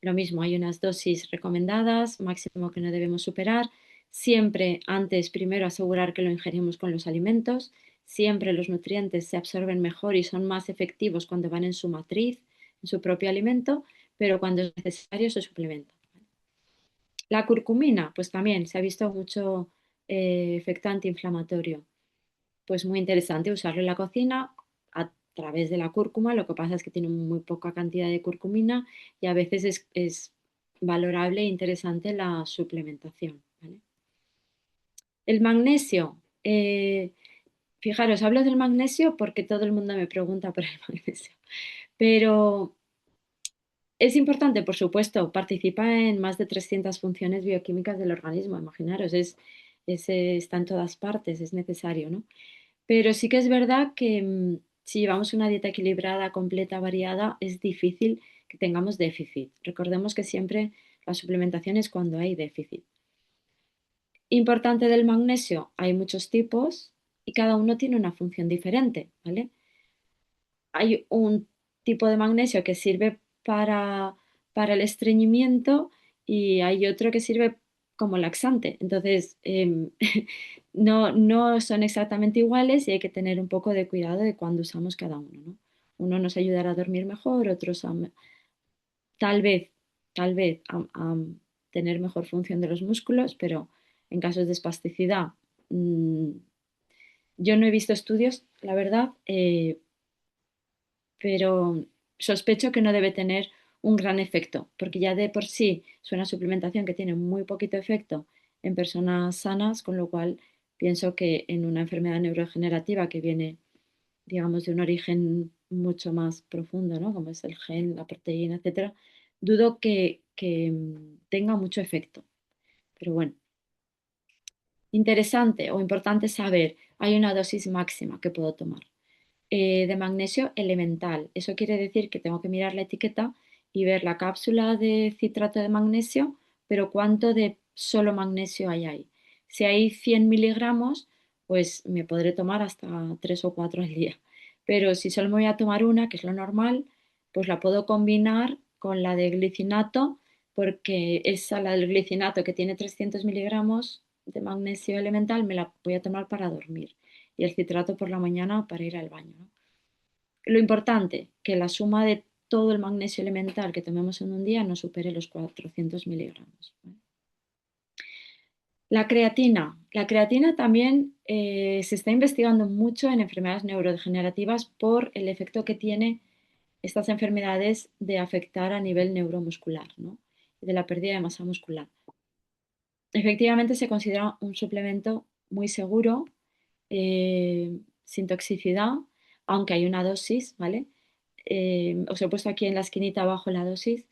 lo mismo, hay unas dosis recomendadas, máximo que no debemos superar. Siempre antes, primero asegurar que lo ingerimos con los alimentos. Siempre los nutrientes se absorben mejor y son más efectivos cuando van en su matriz, en su propio alimento, pero cuando es necesario se suplementa. La curcumina, pues también se ha visto mucho efecto antiinflamatorio. Pues muy interesante usarlo en la cocina a través de la cúrcuma. Lo que pasa es que tiene muy poca cantidad de curcumina y a veces es valorable e interesante la suplementación, ¿vale? El magnesio. Fijaros, hablo del magnesio porque todo el mundo me pregunta por el magnesio. Pero es importante, por supuesto, participa en más de 300 funciones bioquímicas del organismo. Imaginaros, está en todas partes, es necesario, ¿no? Pero sí que es verdad que si llevamos una dieta equilibrada, completa, variada, es difícil que tengamos déficit. Recordemos que siempre la suplementación es cuando hay déficit. Importante del magnesio, hay muchos tipos y cada uno tiene una función diferente, ¿vale? Hay un tipo de magnesio que sirve para el estreñimiento y hay otro que sirve como laxante. Entonces, no son exactamente iguales y hay que tener un poco de cuidado de cuando usamos cada uno, ¿no? Uno nos ayudará a dormir mejor, otros tal vez, a tener mejor función de los músculos, pero en casos de espasticidad, mm, yo no he visto estudios, la verdad, pero sospecho que no debe tener un gran efecto, porque ya de por sí es una suplementación que tiene muy poquito efecto en personas sanas, con lo cual pienso que en una enfermedad neurodegenerativa que viene, digamos, de un origen mucho más profundo, ¿no? Como es el gen, la proteína, etcétera, dudo que tenga mucho efecto. Pero bueno, interesante o importante saber, hay una dosis máxima que puedo tomar de magnesio elemental. Eso quiere decir que tengo que mirar la etiqueta y ver la cápsula de citrato de magnesio, pero cuánto de solo magnesio hay ahí. Si hay 100 miligramos, pues me podré tomar hasta 3 o 4 al día. Pero si solo me voy a tomar una, que es lo normal, pues la puedo combinar con la de glicinato, porque esa, la del glicinato que tiene 300 miligramos de magnesio elemental, me la voy a tomar para dormir y el citrato por la mañana para ir al baño, ¿no? Lo importante, que la suma de todo el magnesio elemental que tomemos en un día no supere los 400 miligramos, ¿vale? La creatina también se está investigando mucho en enfermedades neurodegenerativas por el efecto que tiene estas enfermedades de afectar a nivel neuromuscular, ¿no? Y de la pérdida de masa muscular. Efectivamente se considera un suplemento muy seguro, sin toxicidad, aunque hay una dosis, ¿vale? Os he puesto aquí en la esquinita abajo la dosis,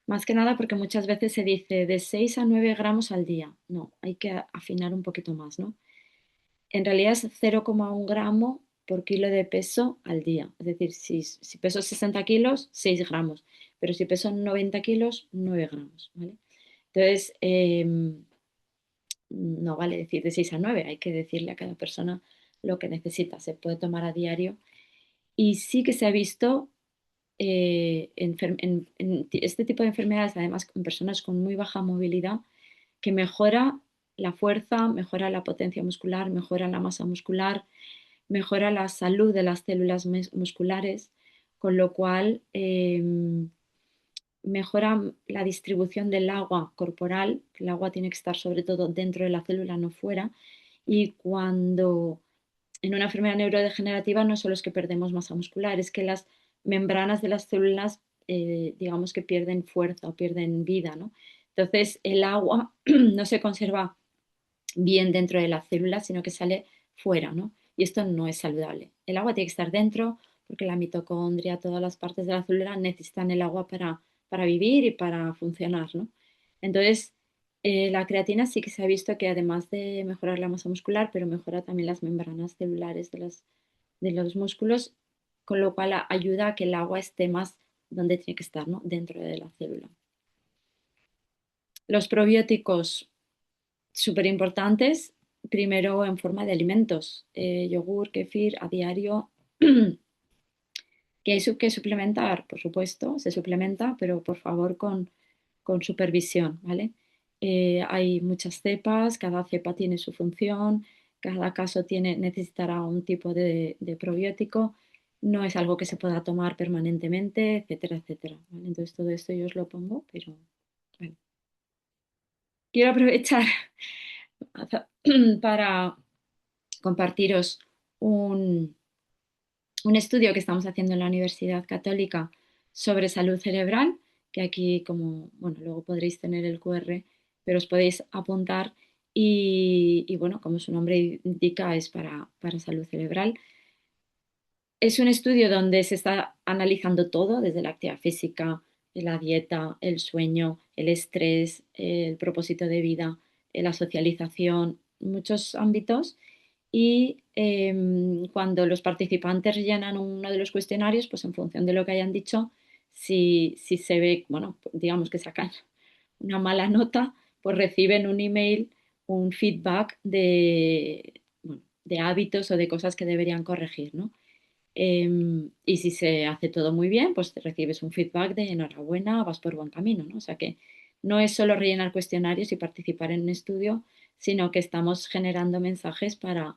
más que nada porque muchas veces se dice de 6 a 9 gramos al día. No, hay que afinar un poquito más, ¿no? En realidad es 0,1 gramo por kilo de peso al día. Es decir, si peso 60 kilos, 6 gramos, pero si peso 90 kilos, 9 gramos, ¿vale? Entonces, no vale decir de 6 a 9, hay que decirle a cada persona lo que necesita, se puede tomar a diario. Y sí que se ha visto en este tipo de enfermedades, además en personas con muy baja movilidad, que mejora la fuerza, mejora la potencia muscular, mejora la masa muscular, mejora la salud de las células musculares, con lo cual mejora la distribución del agua corporal, que el agua tiene que estar sobre todo dentro de la célula, no fuera, y cuando en una enfermedad neurodegenerativa no solo es que perdemos masa muscular, es que las membranas de las células, digamos que pierden fuerza o pierden vida, ¿no? Entonces el agua no se conserva bien dentro de la célula, sino que sale fuera, ¿no? Y esto no es saludable. El agua tiene que estar dentro porque la mitocondria, todas las partes de la célula necesitan el agua para vivir y para funcionar, ¿no? Entonces, la creatina sí que se ha visto que además de mejorar la masa muscular, pero mejora también las membranas celulares de los músculos, con lo cual ayuda a que el agua esté más donde tiene que estar, ¿no? Dentro de la célula. Los probióticos súper importantes, primero en forma de alimentos, yogur, kefir a diario, que hay que suplementar, por supuesto, se suplementa, pero por favor con supervisión, ¿vale? Hay muchas cepas, cada cepa tiene su función, cada caso necesitará un tipo de probiótico, no es algo que se pueda tomar permanentemente, etcétera, etcétera, ¿vale? Entonces todo esto yo os lo pongo, pero bueno. Quiero aprovechar para compartiros un, un estudio que estamos haciendo en la Universidad Católica sobre salud cerebral, que aquí, como, bueno, luego podréis tener el QR, pero os podéis apuntar y bueno, como su nombre indica, es para salud cerebral. Es un estudio donde se está analizando todo, desde la actividad física, la dieta, el sueño, el estrés, el propósito de vida, la socialización, muchos ámbitos. Y cuando los participantes llenan uno de los cuestionarios, pues en función de lo que hayan dicho, si se ve, bueno, digamos que sacan una mala nota, pues reciben un email, un feedback bueno, de hábitos o de cosas que deberían corregir, ¿no? Y si se hace todo muy bien, pues recibes un feedback de enhorabuena, vas por buen camino, ¿no? O sea que no es solo rellenar cuestionarios y participar en un estudio, sino que estamos generando mensajes para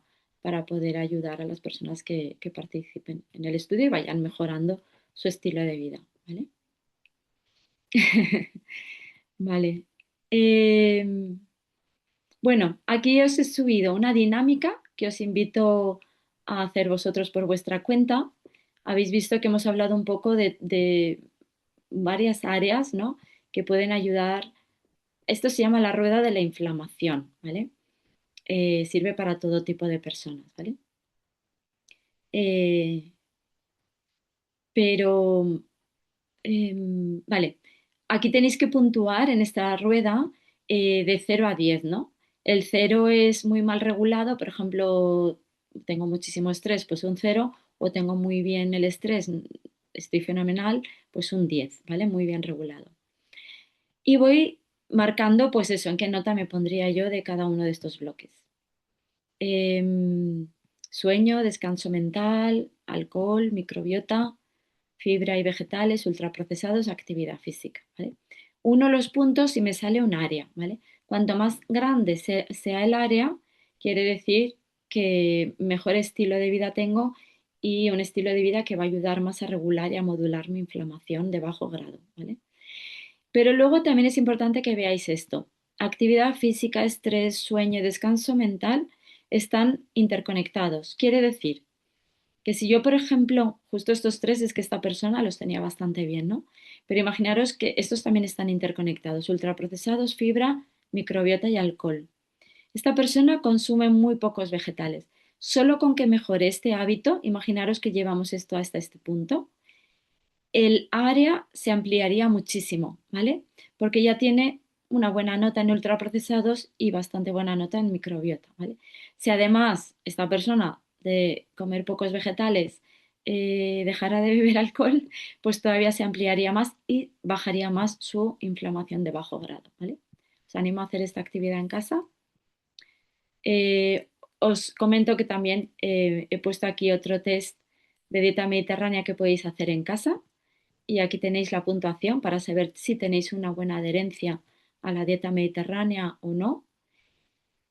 poder ayudar a las personas que participen en el estudio y vayan mejorando su estilo de vida, ¿vale? Vale. Bueno, aquí os he subido una dinámica que os invito a hacer vosotros por vuestra cuenta. Habéis visto que hemos hablado un poco de varias áreas, ¿no? Que pueden ayudar. Esto se llama la rueda de la inflamación, ¿vale? Sirve para todo tipo de personas, ¿vale? Eh, pero, vale, aquí tenéis que puntuar en esta rueda de 0 a 10, ¿no? El 0 es muy mal regulado, por ejemplo, tengo muchísimo estrés, pues un 0, o tengo muy bien el estrés, estoy fenomenal, pues un 10, ¿vale? Muy bien regulado. Y voy marcando, pues eso, en qué nota me pondría yo de cada uno de estos bloques. Em, Sueño, descanso mental, alcohol, microbiota, fibra y vegetales, ultraprocesados, actividad física, ¿vale? Uno los puntos y me sale un área, ¿vale? Cuanto más grande sea el área, quiere decir que mejor estilo de vida tengo y un estilo de vida que va a ayudar más a regular y a modular mi inflamación de bajo grado, ¿vale? Pero luego también es importante que veáis esto. Actividad física, estrés, sueño y descanso mental están interconectados. Quiere decir que si yo, por ejemplo, justo estos tres es que esta persona los tenía bastante bien, ¿no? Pero imaginaros que estos también están interconectados, ultraprocesados, fibra, microbiota y alcohol. Esta persona consume muy pocos vegetales. Solo con que mejore este hábito, imaginaros que llevamos esto hasta este punto, el área se ampliaría muchísimo, ¿vale? Porque ya tiene una buena nota en ultraprocesados y bastante buena nota en microbiota, ¿vale? Si además esta persona de comer pocos vegetales dejara de beber alcohol, pues todavía se ampliaría más y bajaría más su inflamación de bajo grado, ¿vale? Os animo a hacer esta actividad en casa. Os comento que también he puesto aquí otro test de dieta mediterránea que podéis hacer en casa y aquí tenéis la puntuación para saber si tenéis una buena adherencia a la dieta mediterránea o no.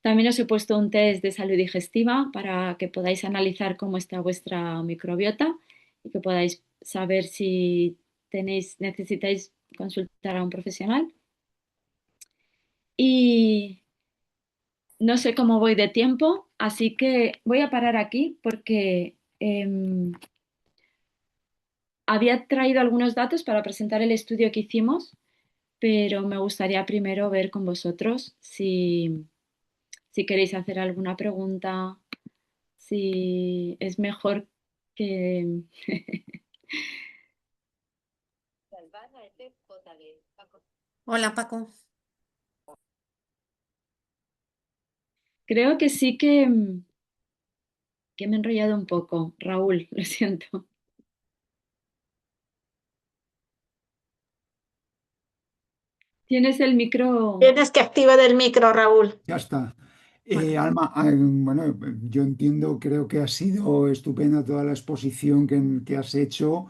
También os he puesto un test de salud digestiva para que podáis analizar cómo está vuestra microbiota y que podáis saber si necesitáis consultar a un profesional. Y no sé cómo voy de tiempo, así que voy a parar aquí porque había traído algunos datos para presentar el estudio que hicimos, pero me gustaría primero ver con vosotros si queréis hacer alguna pregunta, si es mejor que... Hola, Paco. Creo que sí que me he enrollado un poco, Raúl, lo siento. Tienes el micro... Tienes que activar el micro, Raúl. Ya está. Bueno, Alma, bueno, yo entiendo, creo que ha sido estupenda toda la exposición que has hecho.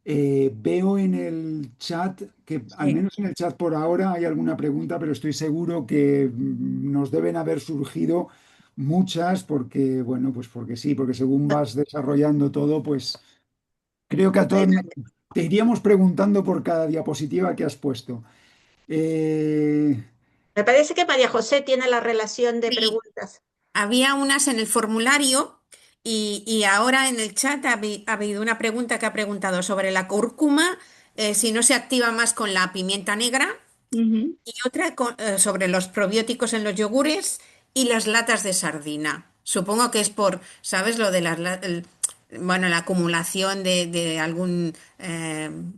Veo en el chat que, al sí. menos en el chat por ahora, hay alguna pregunta, pero estoy seguro que nos deben haber surgido muchas, porque, bueno, pues porque sí, porque según vas desarrollando todo, pues creo que a todos te iríamos preguntando por cada diapositiva que has puesto. Eh, Me parece que María José tiene la relación de Sí, preguntas. había unas en el formulario y ahora en el chat ha habido una pregunta que ha preguntado sobre la cúrcuma, si no se activa más con la pimienta negra, Ujú. y otra sobre los probióticos en los yogures y las latas de sardina. Supongo que es por, ¿sabes? Lo de bueno, la acumulación de algún,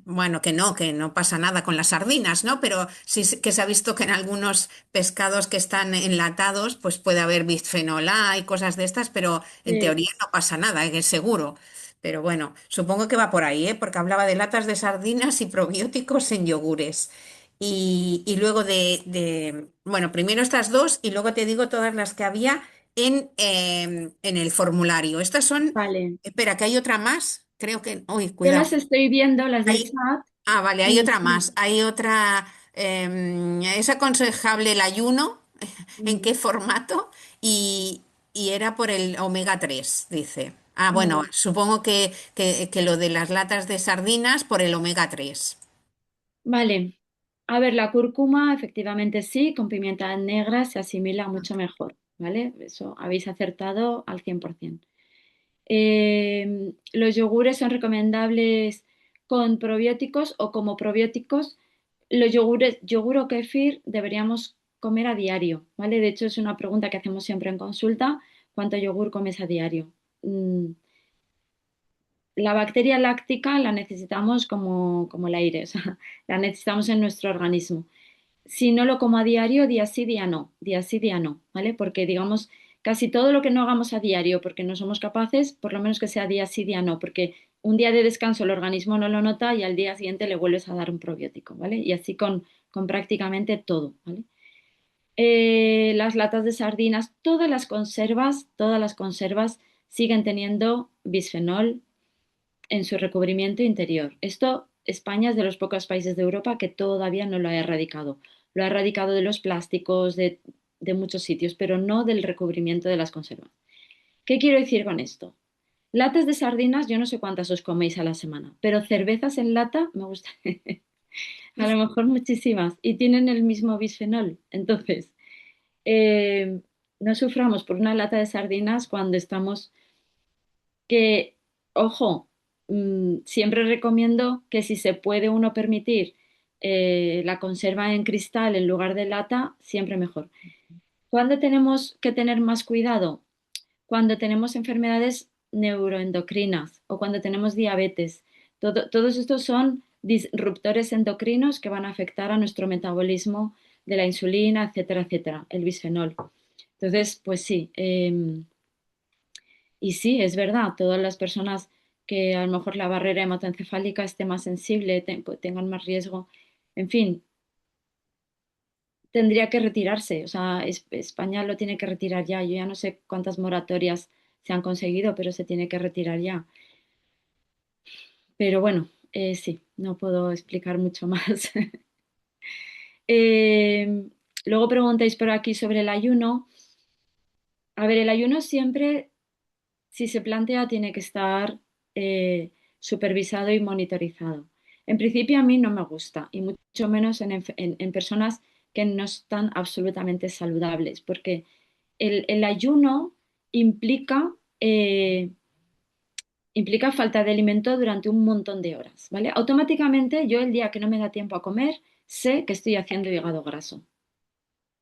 bueno, que no pasa nada con las sardinas, ¿no? Pero sí que se ha visto que en algunos pescados que están enlatados, pues puede haber bisfenol A y cosas de estas, pero en Sí. teoría no pasa nada, es seguro. Pero bueno, supongo que va por ahí, ¿eh? Porque hablaba de latas de sardinas y probióticos en yogures. Y luego bueno, primero estas dos y luego te digo todas las que había en el formulario. Estas son, Vale. espera, que hay otra más. Creo que, uy, Yo cuidado. las estoy viendo, las del Hay, chat, vale, hay y otra sí. más. Hay otra, ¿es aconsejable el ayuno? ¿En Mm, qué formato? Y, y era por el omega 3 dice. Ah, bueno, mm. supongo que lo de las latas de sardinas por el omega 3. Vale. A ver, la cúrcuma, efectivamente sí, con pimienta negra se asimila mucho mejor, ¿vale? Eso habéis acertado al 100%. Los yogures son recomendables con probióticos o como probióticos. Los yogures, yogur o kéfir deberíamos comer a diario, ¿vale? De hecho, es una pregunta que hacemos siempre en consulta, ¿cuánto yogur comes a diario? La bacteria láctica la necesitamos como el aire, o sea, la necesitamos en nuestro organismo. Si no lo como a diario, día sí, día no, día sí, día no, ¿vale? Porque digamos, casi todo lo que no hagamos a diario, porque no somos capaces, por lo menos que sea día sí, día no, porque un día de descanso el organismo no lo nota y al día siguiente le vuelves a dar un probiótico, ¿vale? Y así con prácticamente todo, ¿vale? Las latas de sardinas, todas las conservas siguen teniendo bisfenol en su recubrimiento interior. Esto, España es de los pocos países de Europa que todavía no lo ha erradicado. Lo ha erradicado de los plásticos, de muchos sitios, pero no del recubrimiento de las conservas. ¿Qué quiero decir con esto? Latas de sardinas, yo no sé cuántas os coméis a la semana, pero cervezas en lata me gusta. A lo mejor muchísimas y tienen el mismo bisfenol. Entonces, eh, no suframos por una lata de sardinas cuando estamos que, ojo, siempre recomiendo que si se puede uno permitir la conserva en cristal en lugar de lata, siempre mejor. ¿Cuándo tenemos que tener más cuidado? Cuando tenemos enfermedades neuroendocrinas o cuando tenemos diabetes. Todos estos son disruptores endocrinos que van a afectar a nuestro metabolismo de la insulina, etcétera, etcétera, el bisfenol. Entonces, pues sí, y sí, es verdad, todas las personas que a lo mejor la barrera hematoencefálica esté más sensible, pues, tengan más riesgo, en fin, tendría que retirarse. O sea, España lo tiene que retirar ya. Yo ya no sé cuántas moratorias se han conseguido, pero se tiene que retirar ya. Pero bueno, sí, no puedo explicar mucho más. Eh, Luego preguntáis por aquí sobre el ayuno. A ver, el ayuno siempre, si se plantea, tiene que estar supervisado y monitorizado. En principio a mí no me gusta, y mucho menos en personas que no están absolutamente saludables, porque el ayuno implica, eh, implica falta de alimento durante un montón de horas, ¿vale? Automáticamente yo el día que no me da tiempo a comer, sé que estoy haciendo hígado graso,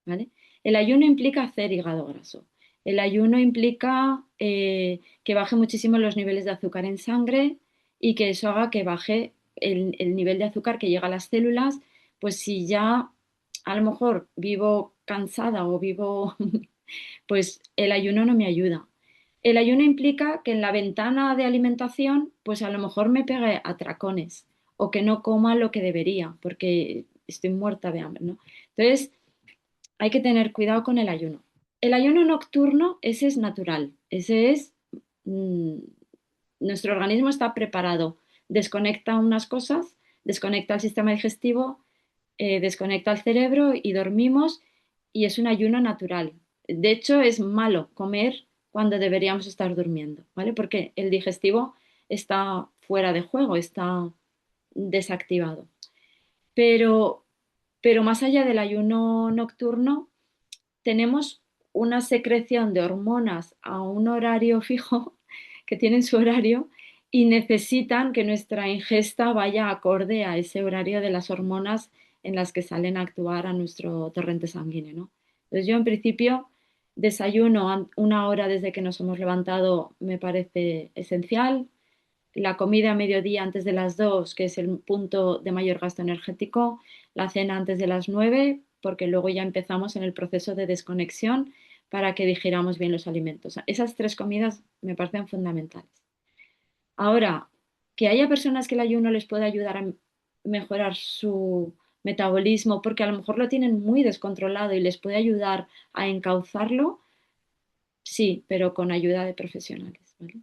¿vale? El ayuno implica hacer hígado graso. El ayuno implica que baje muchísimo los niveles de azúcar en sangre y que eso haga que baje el nivel de azúcar que llega a las células. Pues si ya a lo mejor vivo cansada o vivo, pues el ayuno no me ayuda. El ayuno implica que en la ventana de alimentación, pues a lo mejor me pegue atracones o que no coma lo que debería porque estoy muerta de hambre, ¿no? Entonces, hay que tener cuidado con el ayuno. El ayuno nocturno, ese es natural, ese es, mm, nuestro organismo está preparado, desconecta unas cosas, desconecta el sistema digestivo, desconecta el cerebro y dormimos y es un ayuno natural. De hecho, es malo comer cuando deberíamos estar durmiendo, ¿vale? Porque el digestivo está fuera de juego, está desactivado. Pero, pero más allá del ayuno nocturno, tenemos una secreción de hormonas a un horario fijo, que tienen su horario, y necesitan que nuestra ingesta vaya acorde a ese horario de las hormonas en las que salen a actuar a nuestro torrente sanguíneo, ¿no? Entonces yo en principio desayuno una hora desde que nos hemos levantado, me parece esencial. La comida a mediodía antes de las 2, que es el punto de mayor gasto energético, la cena antes de las 9, porque luego ya empezamos en el proceso de desconexión para que digiramos bien los alimentos. Esas tres comidas me parecen fundamentales. Ahora, que haya personas que el ayuno les pueda ayudar a mejorar su metabolismo, porque a lo mejor lo tienen muy descontrolado y les puede ayudar a encauzarlo, sí, pero con ayuda de profesionales, ¿vale?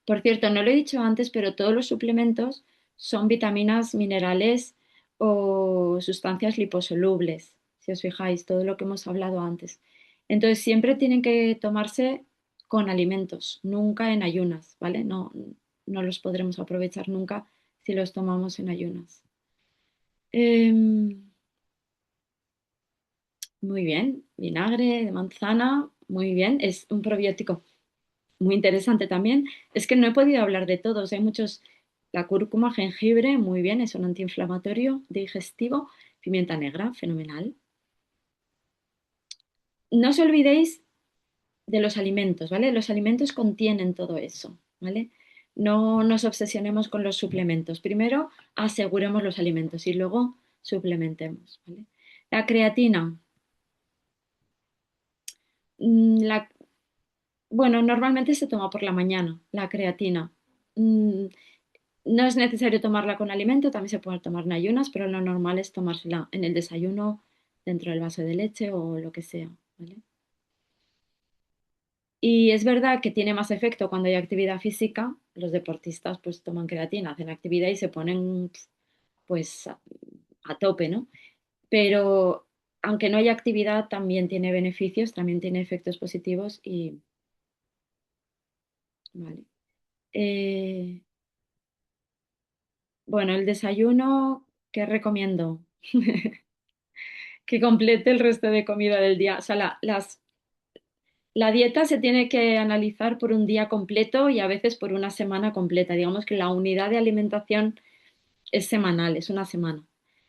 Por cierto, no lo he dicho antes, pero todos los suplementos son vitaminas, minerales o sustancias liposolubles, si os fijáis, todo lo que hemos hablado antes. Entonces, siempre tienen que tomarse con alimentos, nunca en ayunas, ¿vale? No, no los podremos aprovechar nunca si los tomamos en ayunas. Em, Muy bien, vinagre de manzana, muy bien, es un probiótico muy interesante también. Es que no he podido hablar de todos. Hay muchos. La cúrcuma, jengibre, muy bien, es un antiinflamatorio digestivo. Pimienta negra, fenomenal. No os olvidéis de los alimentos, ¿vale? Los alimentos contienen todo eso, ¿vale? No nos obsesionemos con los suplementos. Primero aseguremos los alimentos y luego suplementemos, ¿vale? La creatina. mm, la- bueno, normalmente se toma por la mañana, la creatina. Mm, No es necesario tomarla con alimento, también se puede tomar en ayunas, pero lo normal es tomársela en el desayuno, dentro del vaso de leche o lo que sea, ¿vale? Y es verdad que tiene más efecto cuando hay actividad física. Los deportistas pues toman creatina, hacen actividad y se ponen pues a tope, ¿no? Pero aunque no haya actividad, también tiene beneficios, también tiene efectos positivos y, vale. Eh, bueno, el desayuno, ¿qué recomiendo? Que complete el resto de comida del día. O sea, la dieta se tiene que analizar por un día completo y a veces por una semana completa. Digamos que la unidad de alimentación es semanal, es una semana.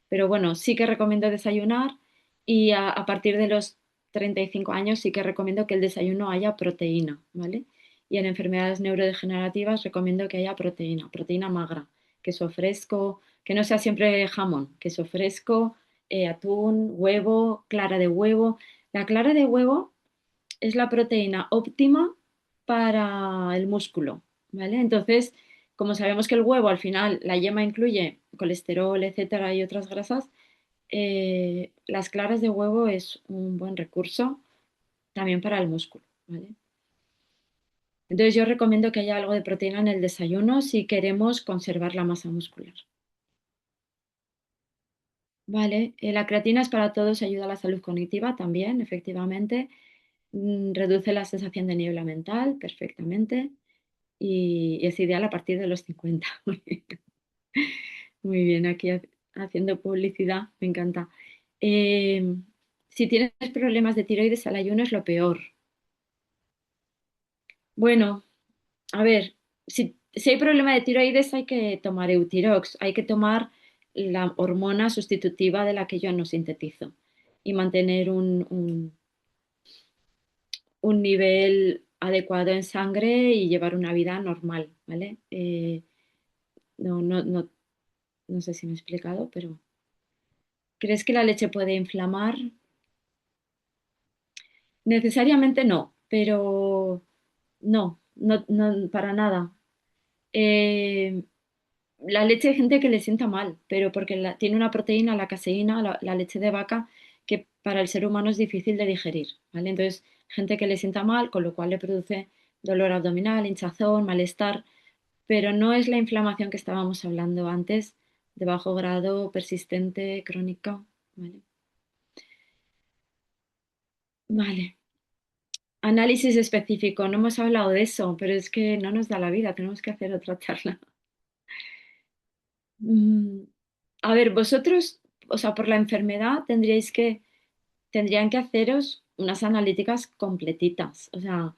Pero bueno, sí que recomiendo desayunar y a partir de los 35 años sí que recomiendo que el desayuno haya proteína, ¿vale? Y en enfermedades neurodegenerativas recomiendo que haya proteína, proteína magra, queso fresco, que no sea siempre jamón, queso fresco, atún, huevo, clara de huevo. La clara de huevo es la proteína óptima para el músculo, ¿vale? Entonces, como sabemos que el huevo al final, la yema incluye colesterol, etcétera, y otras grasas, las claras de huevo es un buen recurso también para el músculo, ¿vale? Entonces yo recomiendo que haya algo de proteína en el desayuno si queremos conservar la masa muscular. Vale, la creatina es para todos, ayuda a la salud cognitiva también, efectivamente. Reduce la sensación de niebla mental perfectamente y es ideal a partir de los 50. Muy bien, aquí haciendo publicidad, me encanta. Eh, si tienes problemas de tiroides, al ayuno es lo peor. Bueno, a ver, si hay problema de tiroides hay que tomar Eutirox, hay que tomar la hormona sustitutiva de la que yo no sintetizo y mantener un nivel adecuado en sangre y llevar una vida normal, ¿vale? No, no, no, no sé si me he explicado, pero ¿crees que la leche puede inflamar? Necesariamente no, pero no, no, no, para nada. Eh, la leche hay gente que le sienta mal, pero porque tiene una proteína, la caseína, la leche de vaca, que para el ser humano es difícil de digerir, ¿vale? Entonces, gente que le sienta mal, con lo cual le produce dolor abdominal, hinchazón, malestar, pero no es la inflamación que estábamos hablando antes, de bajo grado, persistente, crónica, ¿vale? Vale. Análisis específico, no hemos hablado de eso, pero es que no nos da la vida, tenemos que hacer otra charla. Mm, A ver, vosotros, o sea, por la enfermedad tendrían que haceros unas analíticas completitas, o sea,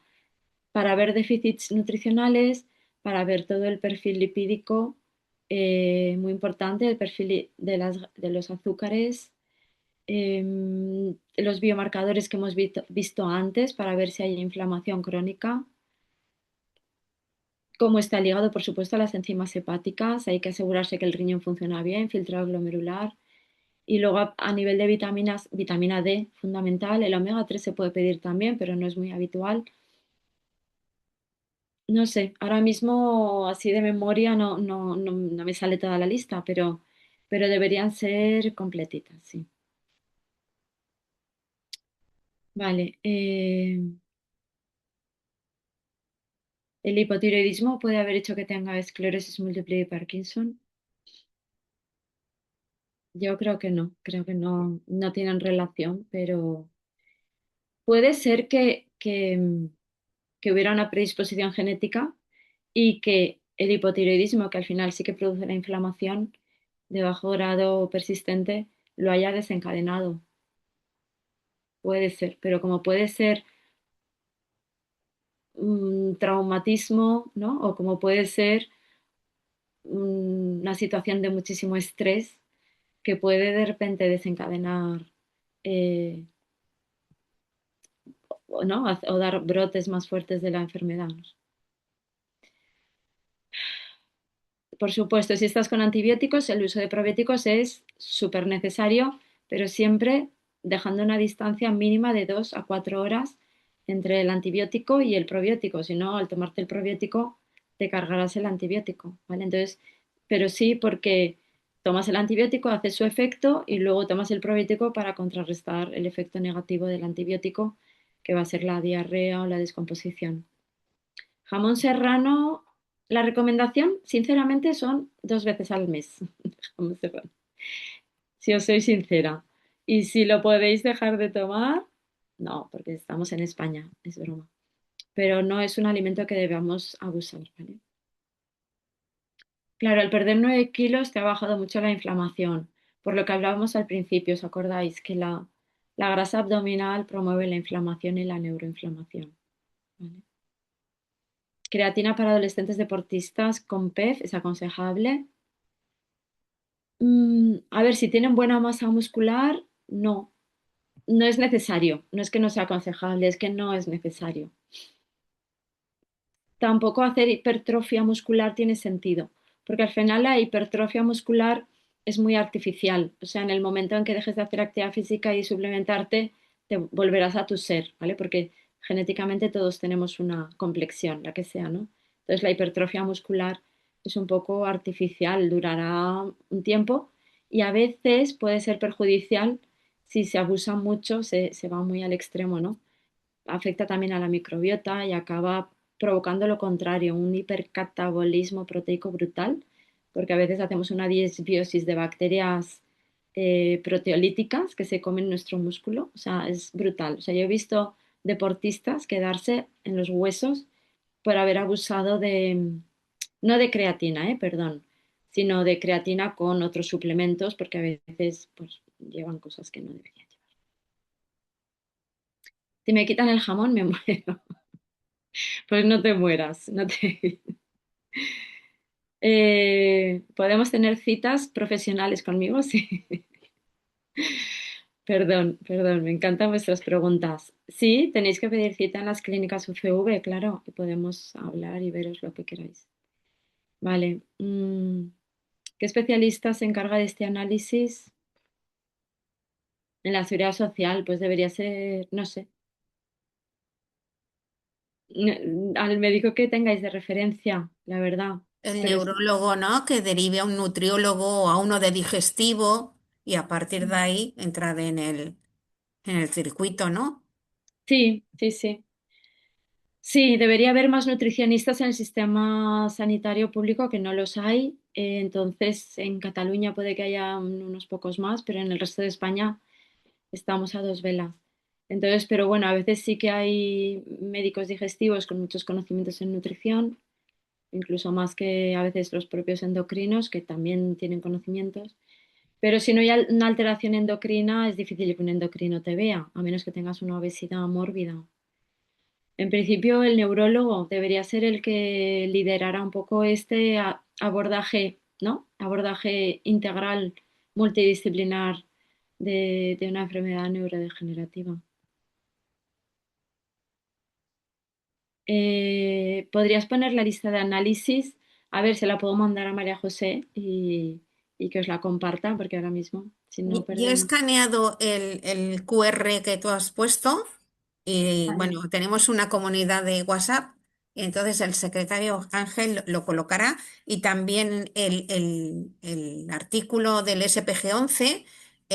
para ver déficits nutricionales, para ver todo el perfil lipídico, muy importante, el perfil de los azúcares, los biomarcadores que hemos visto antes para ver si hay inflamación crónica. Cómo está ligado, por supuesto, a las enzimas hepáticas. Hay que asegurarse que el riñón funciona bien, filtrado glomerular. Y luego a nivel de vitaminas, vitamina D, fundamental. El omega 3 se puede pedir también, pero no es muy habitual. No sé, ahora mismo así de memoria no me sale toda la lista, pero deberían ser completitas, sí. Vale. ¿El hipotiroidismo puede haber hecho que tenga esclerosis múltiple y Parkinson? Yo creo que no, no tienen relación, pero puede ser que hubiera una predisposición genética y que el hipotiroidismo, que al final sí que produce la inflamación de bajo grado persistente, lo haya desencadenado. Puede ser, pero como puede ser un traumatismo, ¿no? O como puede ser una situación de muchísimo estrés que puede de repente desencadenar eh, ¿no? O dar brotes más fuertes de la enfermedad. Por supuesto, si estás con antibióticos, el uso de probióticos es súper necesario, pero siempre dejando una distancia mínima de 2 a 4 horas entre el antibiótico y el probiótico. Si no, al tomarte el probiótico, te cargarás el antibiótico, ¿vale? Entonces, pero sí porque tomas el antibiótico, hace su efecto y luego tomas el probiótico para contrarrestar el efecto negativo del antibiótico, que va a ser la diarrea o la descomposición. Jamón serrano, la recomendación, sinceramente, son 2 veces al mes. Jamón serrano, si os soy sincera. Y si lo podéis dejar de tomar, no, porque estamos en España, es broma. Pero no es un alimento que debamos abusar, ¿vale? Claro, al perder 9 kilos te ha bajado mucho la inflamación, por lo que hablábamos al principio, ¿os acordáis? Que la grasa abdominal promueve la inflamación y la neuroinflamación, ¿vale? Creatina para adolescentes deportistas con PEF es aconsejable. A ver, si tienen buena masa muscular, no, no es necesario. No es que no sea aconsejable, es que no es necesario. Tampoco hacer hipertrofia muscular tiene sentido, porque al final la hipertrofia muscular es muy artificial. O sea, en el momento en que dejes de hacer actividad física y suplementarte, te volverás a tu ser, ¿vale? Porque genéticamente todos tenemos una complexión, la que sea, ¿no? Entonces la hipertrofia muscular es un poco artificial, durará un tiempo y a veces puede ser perjudicial si se abusa mucho, se va muy al extremo, ¿no? Afecta también a la microbiota y acaba provocando lo contrario, un hipercatabolismo proteico brutal, porque a veces hacemos una disbiosis de bacterias proteolíticas que se comen nuestro músculo, o sea, es brutal. O sea, yo he visto deportistas quedarse en los huesos por haber abusado de, no de creatina, perdón, sino de creatina con otros suplementos, porque a veces pues, llevan cosas que no deberían llevar. Si me quitan el jamón, me muero. Pues no te mueras, no te... ¿Podemos tener citas profesionales conmigo? Sí. Perdón, perdón, me encantan vuestras preguntas. Sí, tenéis que pedir cita en las clínicas UCV, claro, y podemos hablar y veros lo que queráis. Vale. ¿Qué especialista se encarga de este análisis? En la seguridad social, pues debería ser, no sé, al médico que tengáis de referencia, la verdad. El Pero neurólogo, ¿no? Que derive a un nutriólogo o a uno de digestivo y a partir de ahí entrar en el circuito, ¿no? sí, sí, sí. Sí, debería haber más nutricionistas en el sistema sanitario público, que no los hay. Entonces, en Cataluña puede que haya unos pocos más, pero en el resto de España estamos a dos velas. Entonces, pero bueno, a veces sí que hay médicos digestivos con muchos conocimientos en nutrición, incluso más que a veces los propios endocrinos, que también tienen conocimientos. Pero si no hay una alteración endocrina, es difícil que un endocrino te vea, a menos que tengas una obesidad mórbida. En principio, el neurólogo debería ser el que liderara un poco este abordaje, ¿no? Abordaje integral, multidisciplinar de una enfermedad neurodegenerativa. ¿Podrías poner la lista de análisis? A ver, se la puedo mandar a María José y que os la comparta, porque ahora mismo, si no, Yo he perdemos. escaneado el QR que tú has puesto y Vale. bueno, tenemos una comunidad de WhatsApp y entonces el secretario Ángel lo colocará y también el artículo del SPG 11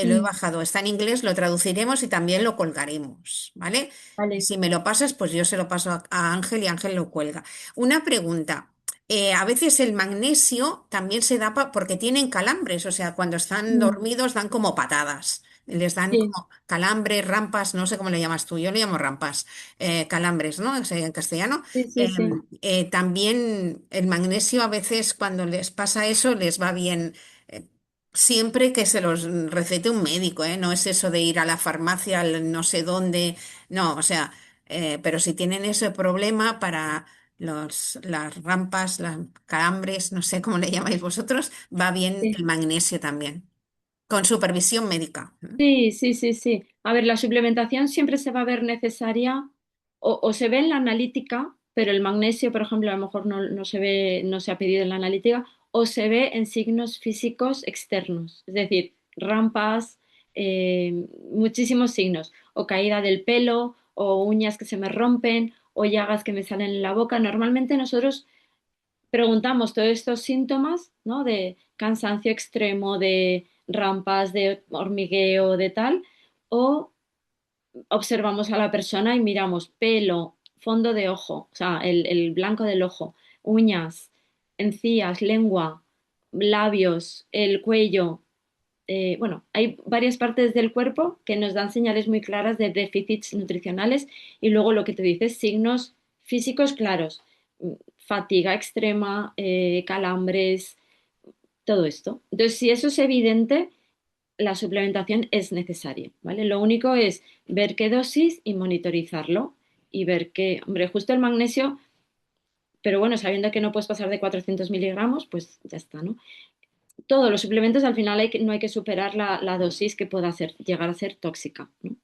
lo he Mm, bajado, está en inglés, lo traduciremos y también lo colgaremos, ¿vale? Y vale. si me lo pasas, pues yo se lo paso a Ángel y Ángel lo cuelga. Una pregunta. A veces el magnesio también se da porque tienen calambres, o sea, cuando están Mm, dormidos dan como patadas, les dan sí, como calambres, rampas, no sé cómo le llamas tú, yo le llamo rampas, calambres, ¿no? O sea, en castellano. sí, sí, sí. También el magnesio a veces cuando les pasa eso les va bien. eh, Siempre que se los recete un médico, ¿eh? No es eso de ir a la farmacia, al no sé dónde, no, o sea, pero si tienen ese problema para las rampas, las calambres, no sé cómo le llamáis vosotros, va bien Sí. el magnesio también, con supervisión médica. Sí, sí, sí, sí. A ver, la suplementación siempre se va a ver necesaria o se ve en la analítica, pero el magnesio, por ejemplo, a lo mejor no se ve, no se ha pedido en la analítica, o se ve en signos físicos externos, es decir, rampas, muchísimos signos, o caída del pelo, o uñas que se me rompen, o llagas que me salen en la boca. Normalmente nosotros preguntamos todos estos síntomas, ¿no? De cansancio extremo, de rampas, de hormigueo, de tal, o observamos a la persona y miramos pelo, fondo de ojo, o sea, el blanco del ojo, uñas, encías, lengua, labios, el cuello. Bueno, hay varias partes del cuerpo que nos dan señales muy claras de déficits nutricionales y luego lo que te dices, signos físicos claros, fatiga extrema, calambres, todo esto. Entonces, si eso es evidente, la suplementación es necesaria, ¿vale? Lo único es ver qué dosis y monitorizarlo y ver qué, hombre, justo el magnesio, pero bueno, sabiendo que no puedes pasar de 400 miligramos, pues ya está, ¿no? Todos los suplementos al final no hay que superar la dosis que pueda llegar a ser tóxica, ¿no?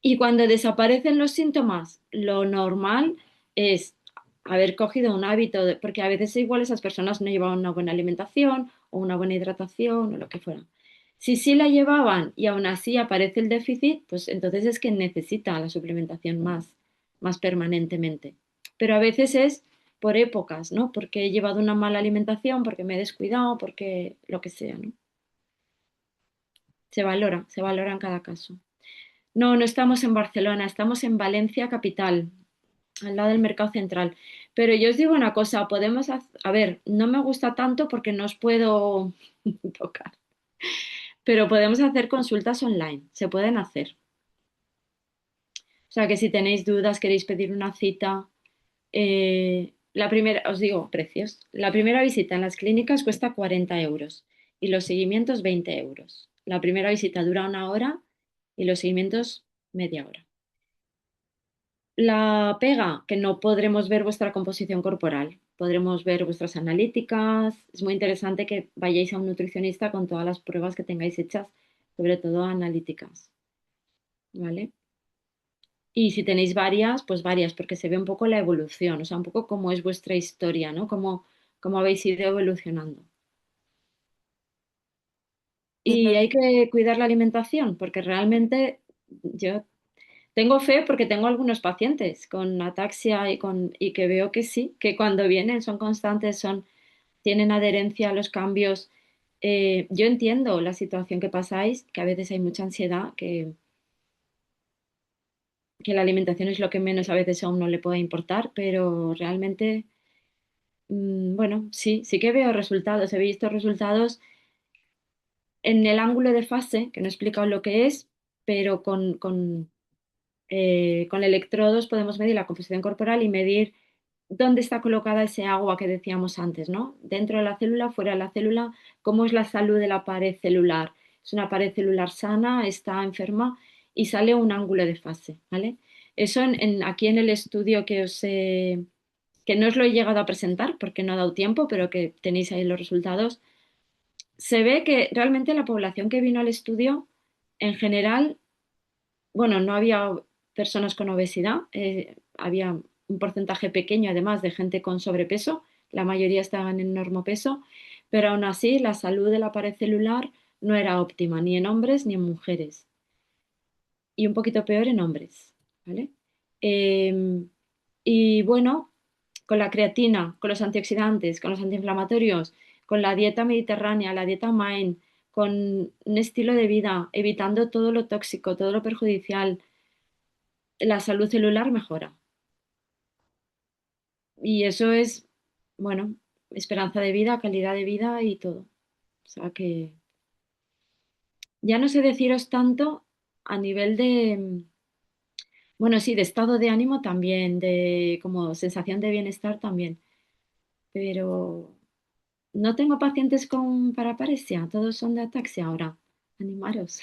Y cuando desaparecen los síntomas, lo normal es haber cogido un hábito, porque a veces igual esas personas no llevaban una buena alimentación o una buena hidratación o lo que fuera. Si sí la llevaban y aún así aparece el déficit, pues entonces es que necesita la suplementación más permanentemente. Pero a veces es por épocas, ¿no? Porque he llevado una mala alimentación, porque me he descuidado, porque lo que sea, ¿no? Se valora en cada caso. No, no estamos en Barcelona, estamos en Valencia capital, al lado del Mercado Central. Pero yo os digo una cosa, podemos a ver, no me gusta tanto porque no os puedo tocar, pero podemos hacer consultas online, se pueden hacer. O sea que si tenéis dudas, queréis pedir una cita, la primera, os digo precios. La primera visita en las clínicas cuesta 40 euros y los seguimientos 20 euros. La primera visita dura una hora y los seguimientos media hora. La pega, que no podremos ver vuestra composición corporal, podremos ver vuestras analíticas. Es muy interesante que vayáis a un nutricionista con todas las pruebas que tengáis hechas, sobre todo analíticas, ¿vale? Y si tenéis varias, pues varias, porque se ve un poco la evolución, o sea, un poco cómo es vuestra historia, ¿no? Cómo habéis ido evolucionando. Y Y hay que cuidar la alimentación, porque realmente yo tengo fe porque tengo algunos pacientes con ataxia y que veo que sí, que cuando vienen son constantes, tienen adherencia a los cambios. Yo entiendo la situación que pasáis, que a veces hay mucha ansiedad, que la alimentación es lo que menos a veces a uno le puede importar, pero realmente, bueno, sí, sí que veo resultados. He visto resultados en el ángulo de fase, que no he explicado lo que es, pero con electrodos podemos medir la composición corporal y medir dónde está colocada ese agua que decíamos antes, ¿no? Dentro de la célula, fuera de la célula, cómo es la salud de la pared celular. Es una pared celular sana, está enferma y sale un ángulo de fase, ¿vale? Eso aquí en el estudio que no os lo he llegado a presentar porque no ha dado tiempo, pero que tenéis ahí los resultados, se ve que realmente la población que vino al estudio, en general, bueno, no había personas con obesidad, había un porcentaje pequeño además de gente con sobrepeso, la mayoría estaban en normopeso, pero aún así la salud de la pared celular no era óptima ni en hombres ni en mujeres y un poquito peor en hombres, ¿vale? Eh, y bueno, con la creatina, con los antioxidantes, con los antiinflamatorios, con la dieta mediterránea, la dieta MIND, con un estilo de vida, evitando todo lo tóxico, todo lo perjudicial, la salud celular mejora. Y eso es, bueno, esperanza de vida, calidad de vida y todo. O sea que ya no sé deciros tanto a nivel de, bueno, sí, de estado de ánimo también, de como sensación de bienestar también, pero no tengo pacientes con paraparesia, todos son de ataxia ahora. Animaros.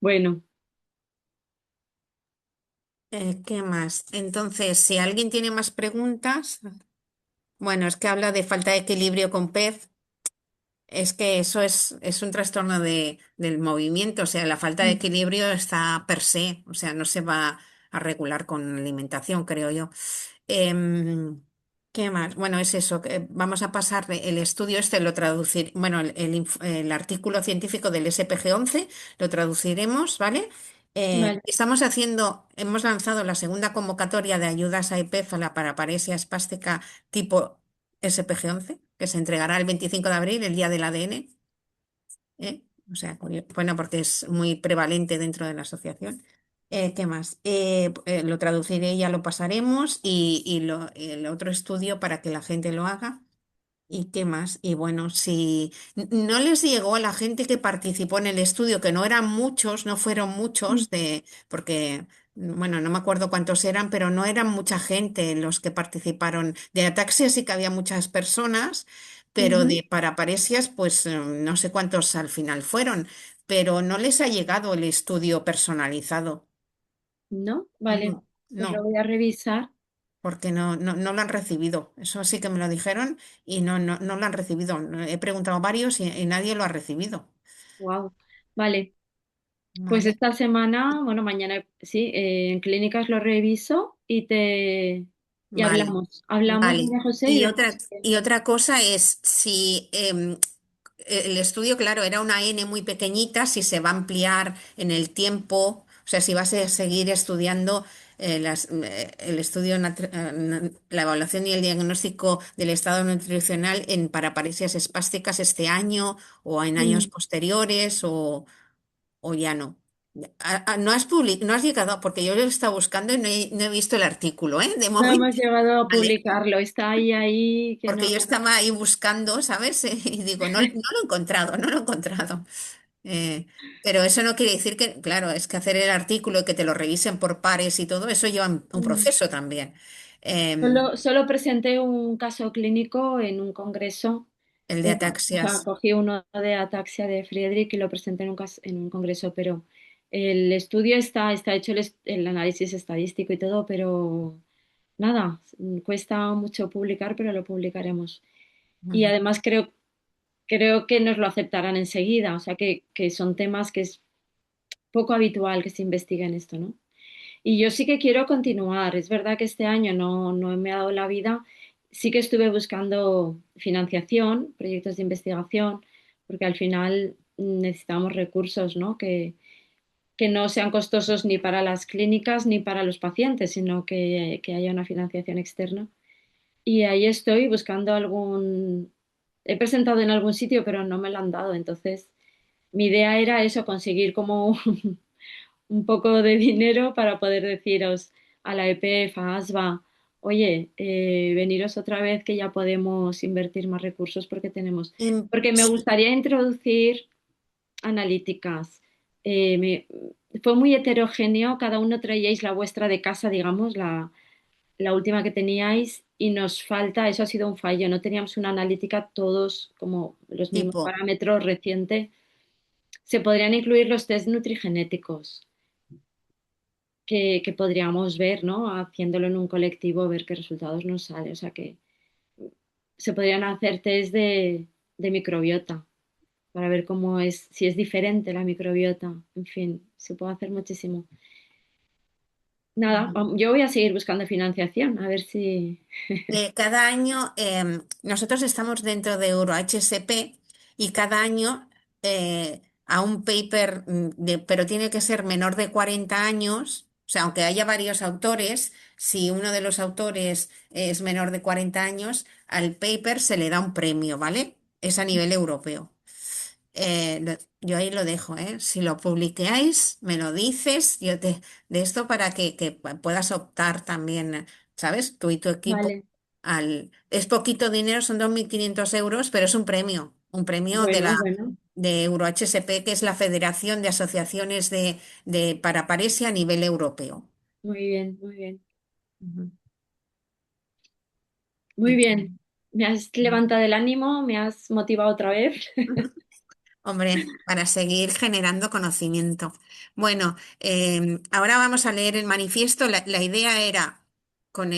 Bueno, ¿qué más? Entonces, si alguien tiene más preguntas, bueno, es que habla de falta de equilibrio con PEZ. Es que eso es un trastorno del movimiento, o sea, la falta de equilibrio está per se, o sea, no se va a regular con alimentación, creo yo. Em, ¿Qué más? Bueno, es eso, que vamos a pasar el estudio este, lo traducir, bueno, el artículo científico del SPG-11 lo traduciremos, ¿vale? vale. Hemos lanzado la segunda convocatoria de ayudas a IPEF a la paraparesia espástica tipo SPG-11, que se entregará el 25 de abril, el día del ADN. O sea, bueno, porque es muy prevalente dentro de la asociación. ¿Qué más? Lo traduciré y ya lo pasaremos y el otro estudio para que la gente lo haga. ¿Y qué más? Y bueno, si no les llegó a la gente que participó en el estudio, que no eran muchos, no fueron muchos, porque, bueno, no me acuerdo cuántos eran, pero no eran mucha gente los que participaron. De ataxia sí que había muchas personas, pero Ujú. de paraparesias, pues no sé cuántos al final fueron, pero no les ha llegado el estudio personalizado. ¿No? Vale, No, pues lo no. voy a revisar. Porque no lo han recibido. Eso sí que me lo dijeron y no lo han recibido. He preguntado a varios y nadie lo ha recibido. Wow. Vale. Pues Vale, esta semana, bueno, mañana sí, en clínicas lo reviso y vale, hablamos. Hablamos, vale. María José, y Y vemos. otra cosa es si el estudio, claro, era una N muy pequeñita, si se va a ampliar en el tiempo, o sea, si vas a seguir estudiando el estudio, la evaluación y el diagnóstico del estado nutricional en paraparesias espásticas este año o en años Mm, posteriores o ya no. No has llegado, porque yo lo he estado buscando y no he visto el artículo, ¿eh? De No hemos momento, llegado a ¿vale? publicarlo, está ahí que Porque no. yo estaba ahí buscando, ¿sabes? Y digo, no lo he encontrado, no lo he encontrado. Eh, pero eso no quiere decir que, claro, es que hacer el artículo y que te lo revisen por pares y todo, eso lleva un Mm. proceso también. Solo presenté un caso clínico en un congreso. El de O sea, ataxias. cogí uno de ataxia de Friedrich y lo presenté en un congreso, pero el estudio está hecho el análisis estadístico y todo, pero nada, cuesta mucho publicar, pero lo publicaremos. Y Ujú. además creo que nos lo aceptarán enseguida, o sea que son temas que es poco habitual que se investiguen esto, ¿no? Y yo sí que quiero continuar. Es verdad que este año no me ha dado la vida. Sí que estuve buscando financiación, proyectos de investigación, porque al final necesitamos recursos, ¿no? Que no sean costosos ni para las clínicas ni para los pacientes, sino que haya una financiación externa. Y ahí estoy buscando algún... He presentado en algún sitio, pero no me lo han dado. Entonces, mi idea era eso, conseguir como un poco de dinero para poder deciros a la EPF, a ASBA, oye, veniros otra vez que ya podemos invertir más recursos porque tenemos. Y- Porque me sí, gustaría introducir analíticas. Fue muy heterogéneo, cada uno traíais la vuestra de casa, digamos, la última que teníais, y nos falta, eso ha sido un fallo, no teníamos una analítica todos como los mismos tipo. parámetros reciente. Se podrían incluir los test nutrigenéticos que podríamos ver, ¿no? Haciéndolo en un colectivo, ver qué resultados nos sale. O sea que se podrían hacer test de microbiota para ver cómo es, si es diferente la microbiota. En fin, se puede hacer muchísimo. Nada, yo voy a seguir buscando financiación, a ver si... Cada año nosotros estamos dentro de EuroHSP y cada año a un paper, pero tiene que ser menor de 40 años, o sea, aunque haya varios autores, si uno de los autores es menor de 40 años, al paper se le da un premio, ¿vale? Es a nivel europeo. Yo ahí lo dejo, ¿eh? Si lo publiqueáis, me lo dices, de esto para que puedas optar también, ¿sabes? Tú y tu equipo Vale, es poquito dinero, son 2.500 euros, pero es un premio bueno, bueno, de EuroHSP, que es la Federación de Asociaciones de Paraparesia a nivel europeo. muy bien, muy bien. Ujú. Muy Y- bien, me has levantado el ánimo, me has motivado otra vez. Hombre, para seguir generando conocimiento. Bueno, ahora vamos a leer el manifiesto. La idea era con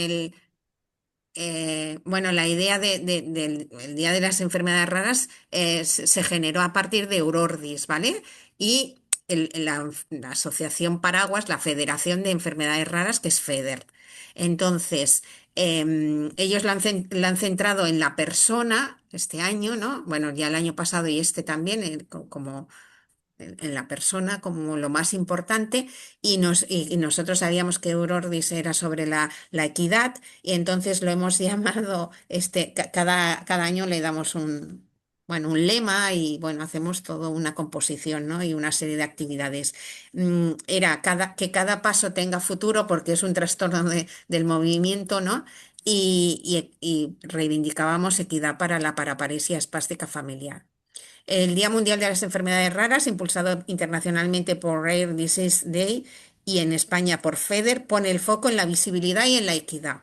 bueno, la idea del el Día de las Enfermedades Raras se generó a partir de Eurordis, ¿vale? Y la Asociación Paraguas, la Federación de Enfermedades Raras, que es FEDER. Entonces, ellos la han centrado en la persona este año, ¿no? Bueno, ya el año pasado y este también, como en la persona como lo más importante y nosotros sabíamos que Eurordis era sobre la equidad y entonces lo hemos llamado, cada año le damos bueno, un lema y bueno, hacemos toda una composición, ¿no? Y una serie de actividades. Era que cada paso tenga futuro porque es un trastorno del movimiento, ¿no? Y reivindicábamos equidad para la paraparesia espástica familiar. El Día Mundial de las Enfermedades Raras, impulsado internacionalmente por Rare Disease Day y en España por FEDER, pone el foco en la visibilidad y en la equidad.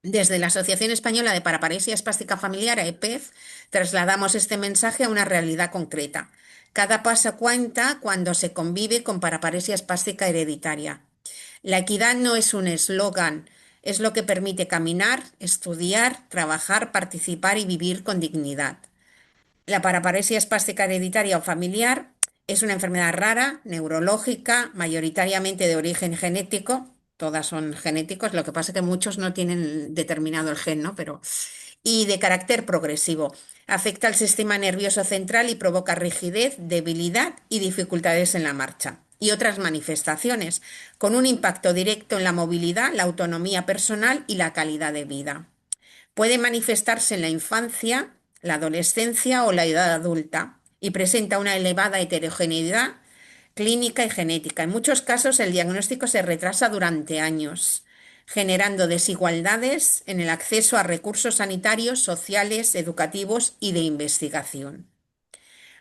Desde la Asociación Española de Paraparesia Espástica Familiar, AEPEF, trasladamos este mensaje a una realidad concreta. Cada paso cuenta cuando se convive con paraparesia espástica hereditaria. La equidad no es un eslogan, es lo que permite caminar, estudiar, trabajar, participar y vivir con dignidad. La paraparesia espástica hereditaria o familiar es una enfermedad rara, neurológica, mayoritariamente de origen genético. Todas son genéticos, lo que pasa es que muchos no tienen determinado el gen, ¿no? Y de carácter progresivo. Afecta al sistema nervioso central y provoca rigidez, debilidad y dificultades en la marcha. Y otras manifestaciones, con un impacto directo en la movilidad, la autonomía personal y la calidad de vida. Puede manifestarse en la infancia, la adolescencia o la edad adulta y presenta una elevada heterogeneidad clínica y genética. En muchos casos el diagnóstico se retrasa durante años, generando desigualdades en el acceso a recursos sanitarios, sociales, educativos y de investigación.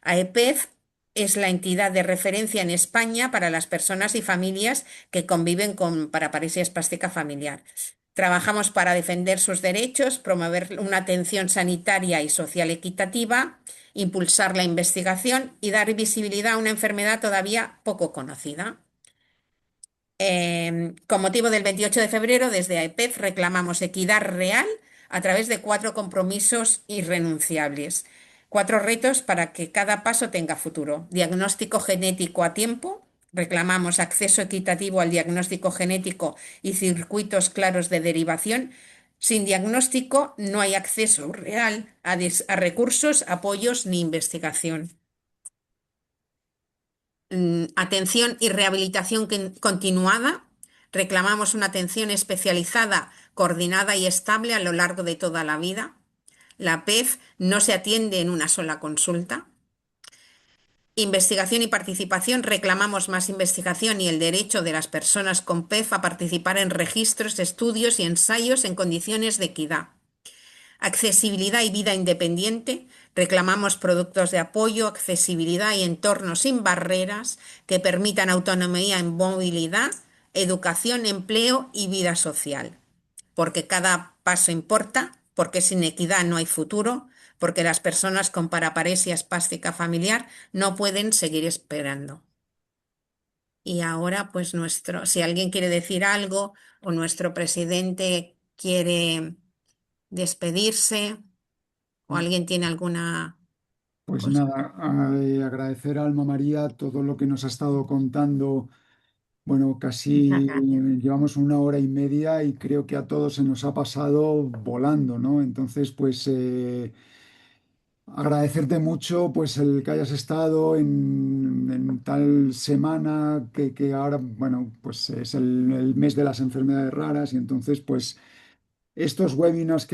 AEPEF es la entidad de referencia en España para las personas y familias que conviven con paraparesia espástica familiar. Trabajamos para defender sus derechos, promover una atención sanitaria y social equitativa, impulsar la investigación y dar visibilidad a una enfermedad todavía poco conocida. Con motivo del 28 de febrero, desde AEPEF reclamamos equidad real a través de 4 compromisos irrenunciables, 4 retos para que cada paso tenga futuro. Diagnóstico genético a tiempo. Reclamamos acceso equitativo al diagnóstico genético y circuitos claros de derivación. Sin diagnóstico no hay acceso real a recursos, apoyos ni investigación. Atención y rehabilitación continuada. Reclamamos una atención especializada, coordinada y estable a lo largo de toda la vida. La PEF no se atiende en una sola consulta. Investigación y participación. Reclamamos más investigación y el derecho de las personas con PEF a participar en registros, estudios y ensayos en condiciones de equidad. Accesibilidad y vida independiente. Reclamamos productos de apoyo, accesibilidad y entornos sin barreras que permitan autonomía en movilidad, educación, empleo y vida social. Porque cada paso importa, porque sin equidad no hay futuro, porque las personas con paraparesia espástica familiar no pueden seguir esperando. Y ahora, pues si alguien quiere decir algo o nuestro presidente quiere despedirse. ¿O alguien tiene alguna Pues cosa? nada, agradecer a Alma María todo lo que nos ha estado contando. Bueno, Muchas casi gracias. llevamos 1 hora y media y creo que a todos se nos ha pasado volando, ¿no? Entonces, pues agradecerte mucho pues el que hayas estado en tal semana que ahora, bueno, pues es el mes de las enfermedades raras y entonces pues estos webinars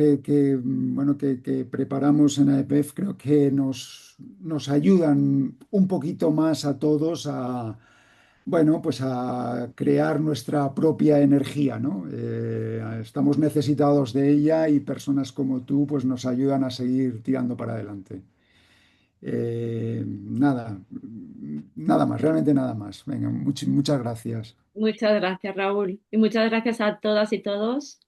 bueno, que preparamos en AEPEF creo que nos ayudan un poquito más a todos a, bueno, pues a crear nuestra propia energía, ¿no? Estamos necesitados de ella y personas como tú pues nos ayudan a seguir tirando para adelante. Nada, nada más, realmente nada más. Venga, muchas gracias. Muchas gracias, Raúl. Y muchas gracias a todas y todos.